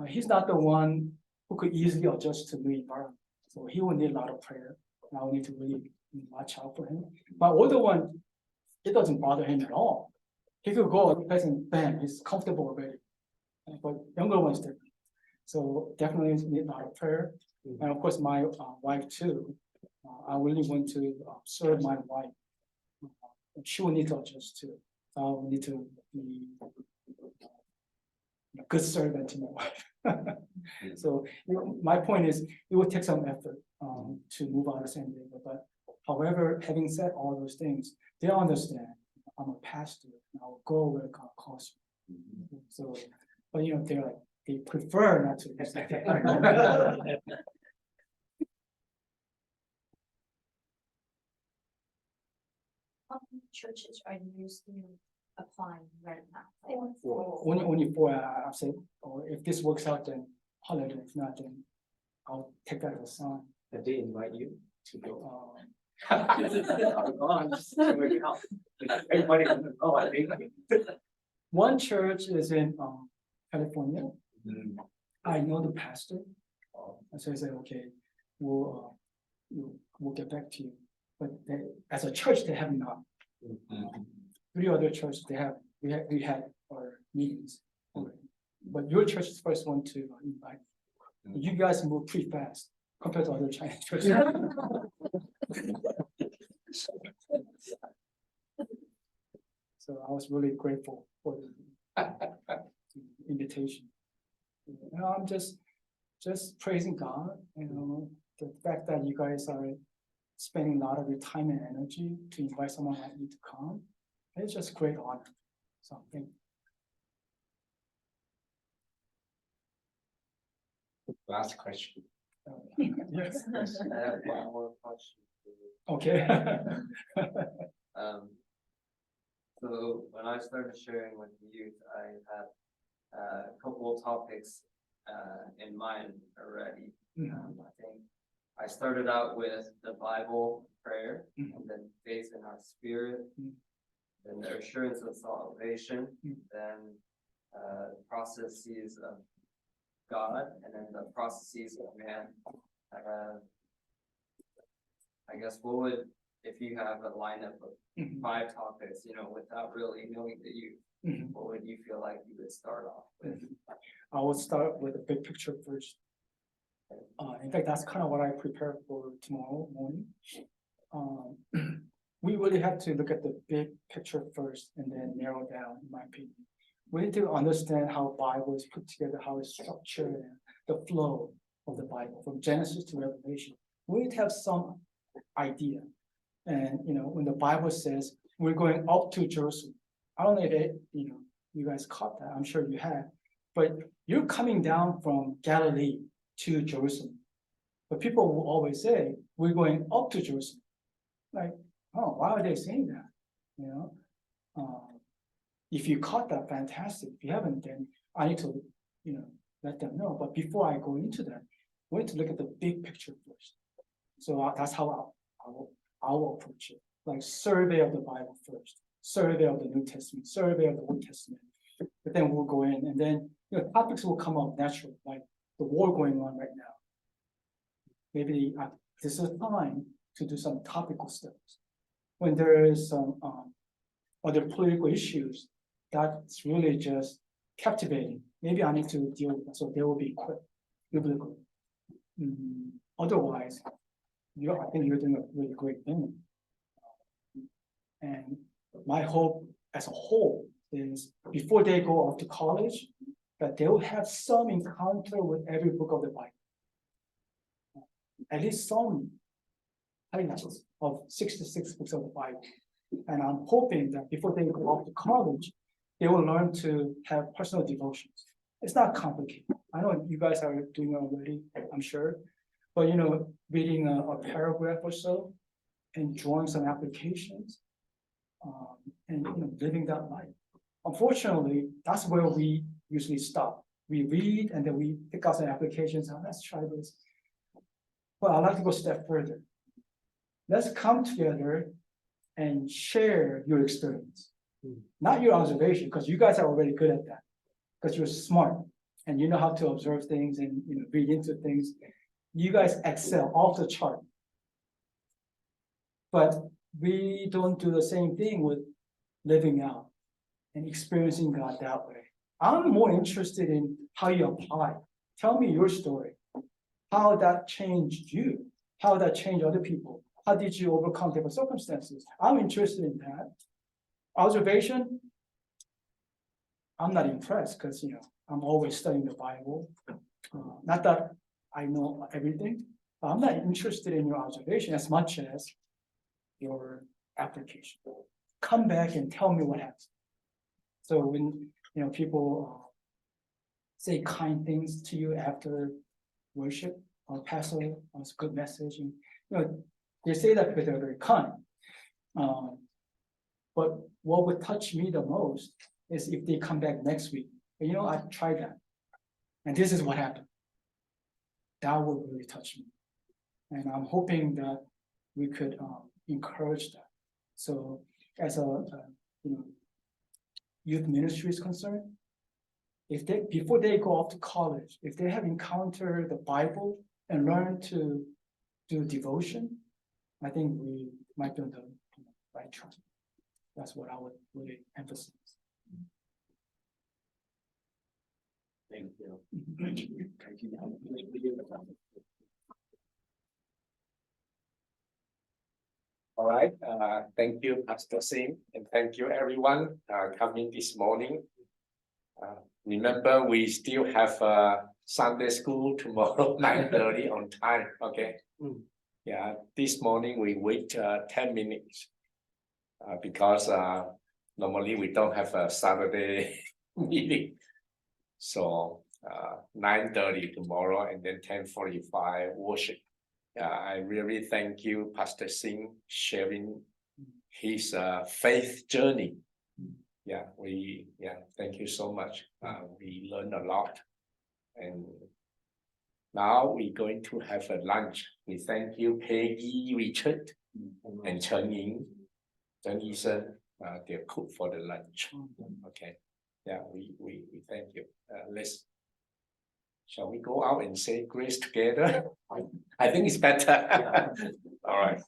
He's not the one who could easily adjust to new environment. So he will need a lot of prayer. And I will need to really watch out for him. My older one, it doesn't bother him at all. He could go a place and bam, he's comfortable already. But younger one's different. So definitely need a lot of prayer. And of course, my wife too. I really want to serve my wife. She will need to adjust too. I will need to be a good servant to my wife. So my point is, it will take some effort to move out of San Diego. But however, having said all those things, they understand I'm a pastor and I will go where God calls me. So, but they're like, they prefer not to. How many churches are you still applying right now? Only 4. I've said, if this works out, then holiday. If not, then I'll take that as a sign. Did they invite you to go? Everybody doesn't know, I think. One church is in California. I know the pastor. And so I said, okay, we'll get back to you. But as a church, they have not. 3 other churches, we had our meetings already. But your church is the first one to invite. You guys move pretty fast compared to other Chinese churches. So I was really grateful for the invitation. I'm just praising God, the fact that you guys are spending a lot of your time and energy to invite someone like me to come. It's just a great honor. So thank you. Last question. Yes. I have one more question for you. Okay. So when I started sharing with the youth, I had a couple of topics in mind already. I think I started out with the Bible, prayer, and then faith in our spirit, then the assurance of salvation, then processes of God, and then the processes of man. I guess what would, if you have a lineup of Mhm. 5 topics, without really knowing the youth, Mhm. what would you feel like you would start off with? I will start with the big picture first. In fact, that's kind of what I prepare for tomorrow morning. Um, we really have to look at the big picture first and then narrow down, in my opinion. We need to understand how Bible is put together, how it's structured, and the flow of the Bible from Genesis to Revelation. We need to have some idea. And when the Bible says we're going up to Jerusalem, I don't know if you guys caught that. I'm sure you have, but you're coming down from Galilee to Jerusalem. But people will always say we're going up to Jerusalem. Like, oh, why are they saying that? If you caught that, fantastic. If you haven't, then I need to, let them know. But before I go into that, we need to look at the big picture first. So that's how I will approach it. Like survey of the Bible first, survey of the New Testament, survey of the Old Testament. But then we'll go in, and then topics will come up naturally, like the war going on right now. Maybe this is time to do some topical studies. When there is some other political issues that's really just captivating, maybe I need to deal with that, so they will be equipped biblically. Otherwise, I think you're doing a really great thing. And my hope as a whole is before they go off to college, that they will have some encounter with every book of the Bible. At least some highlights of 66 books of the Bible. And I'm hoping that before they go off to college, they will learn to have personal devotions. It's not complicated. I know you guys are doing it already, I'm sure. But reading a paragraph or so and drawing some applications and living that life. Unfortunately, that's where we usually stop. We read and then we pick out some applications. Oh, let's try this. But I'd like to go a step further. Let's come together and share your experience, not your observation, because you guys are already good at that, because you're smart and you know how to observe things and read into things. You guys excel off the chart. But we don't do the same thing with living out and experiencing God that way. I'm more interested in how you apply. Tell me your story. How that changed you, how that changed other people. How did you overcome different circumstances? I'm interested in that. Observation, I'm not impressed because I'm always studying the Bible. Not that I know everything. I'm not interested in your observation as much as your application. Come back and tell me what happened. So when people say kind things to you after worship or pastor, it's a good message, and they say that because they're very kind. But what would touch me the most is if they come back next week. I tried that, and this is what happened. That would really touch me, and I'm hoping that we could encourage that. So, as a youth ministry is concerned, if they before they go off to college, if they have encountered the Bible and learned to do devotion, I think we might be on the right track. That's what I would really emphasize. Thank you. All right, thank you, Pastor Singh, and thank you everyone coming this morning. Remember, we still have Sunday school tomorrow 9:30 on time. Okay. Yeah, this morning we wait 10 minutes because normally we don't have a Saturday meeting. So 9:30 tomorrow and then 10:45 worship. I really thank you, Pastor Singh, sharing his faith journey. Thank you so much. We learned a lot. And now we're going to have a lunch. We thank you, Peggy, Richard, and Chen Ying, Chen Yisen, they cook for the lunch. Okay. Yeah, we thank you. Shall we go out and say grace together? I think it's better. All right.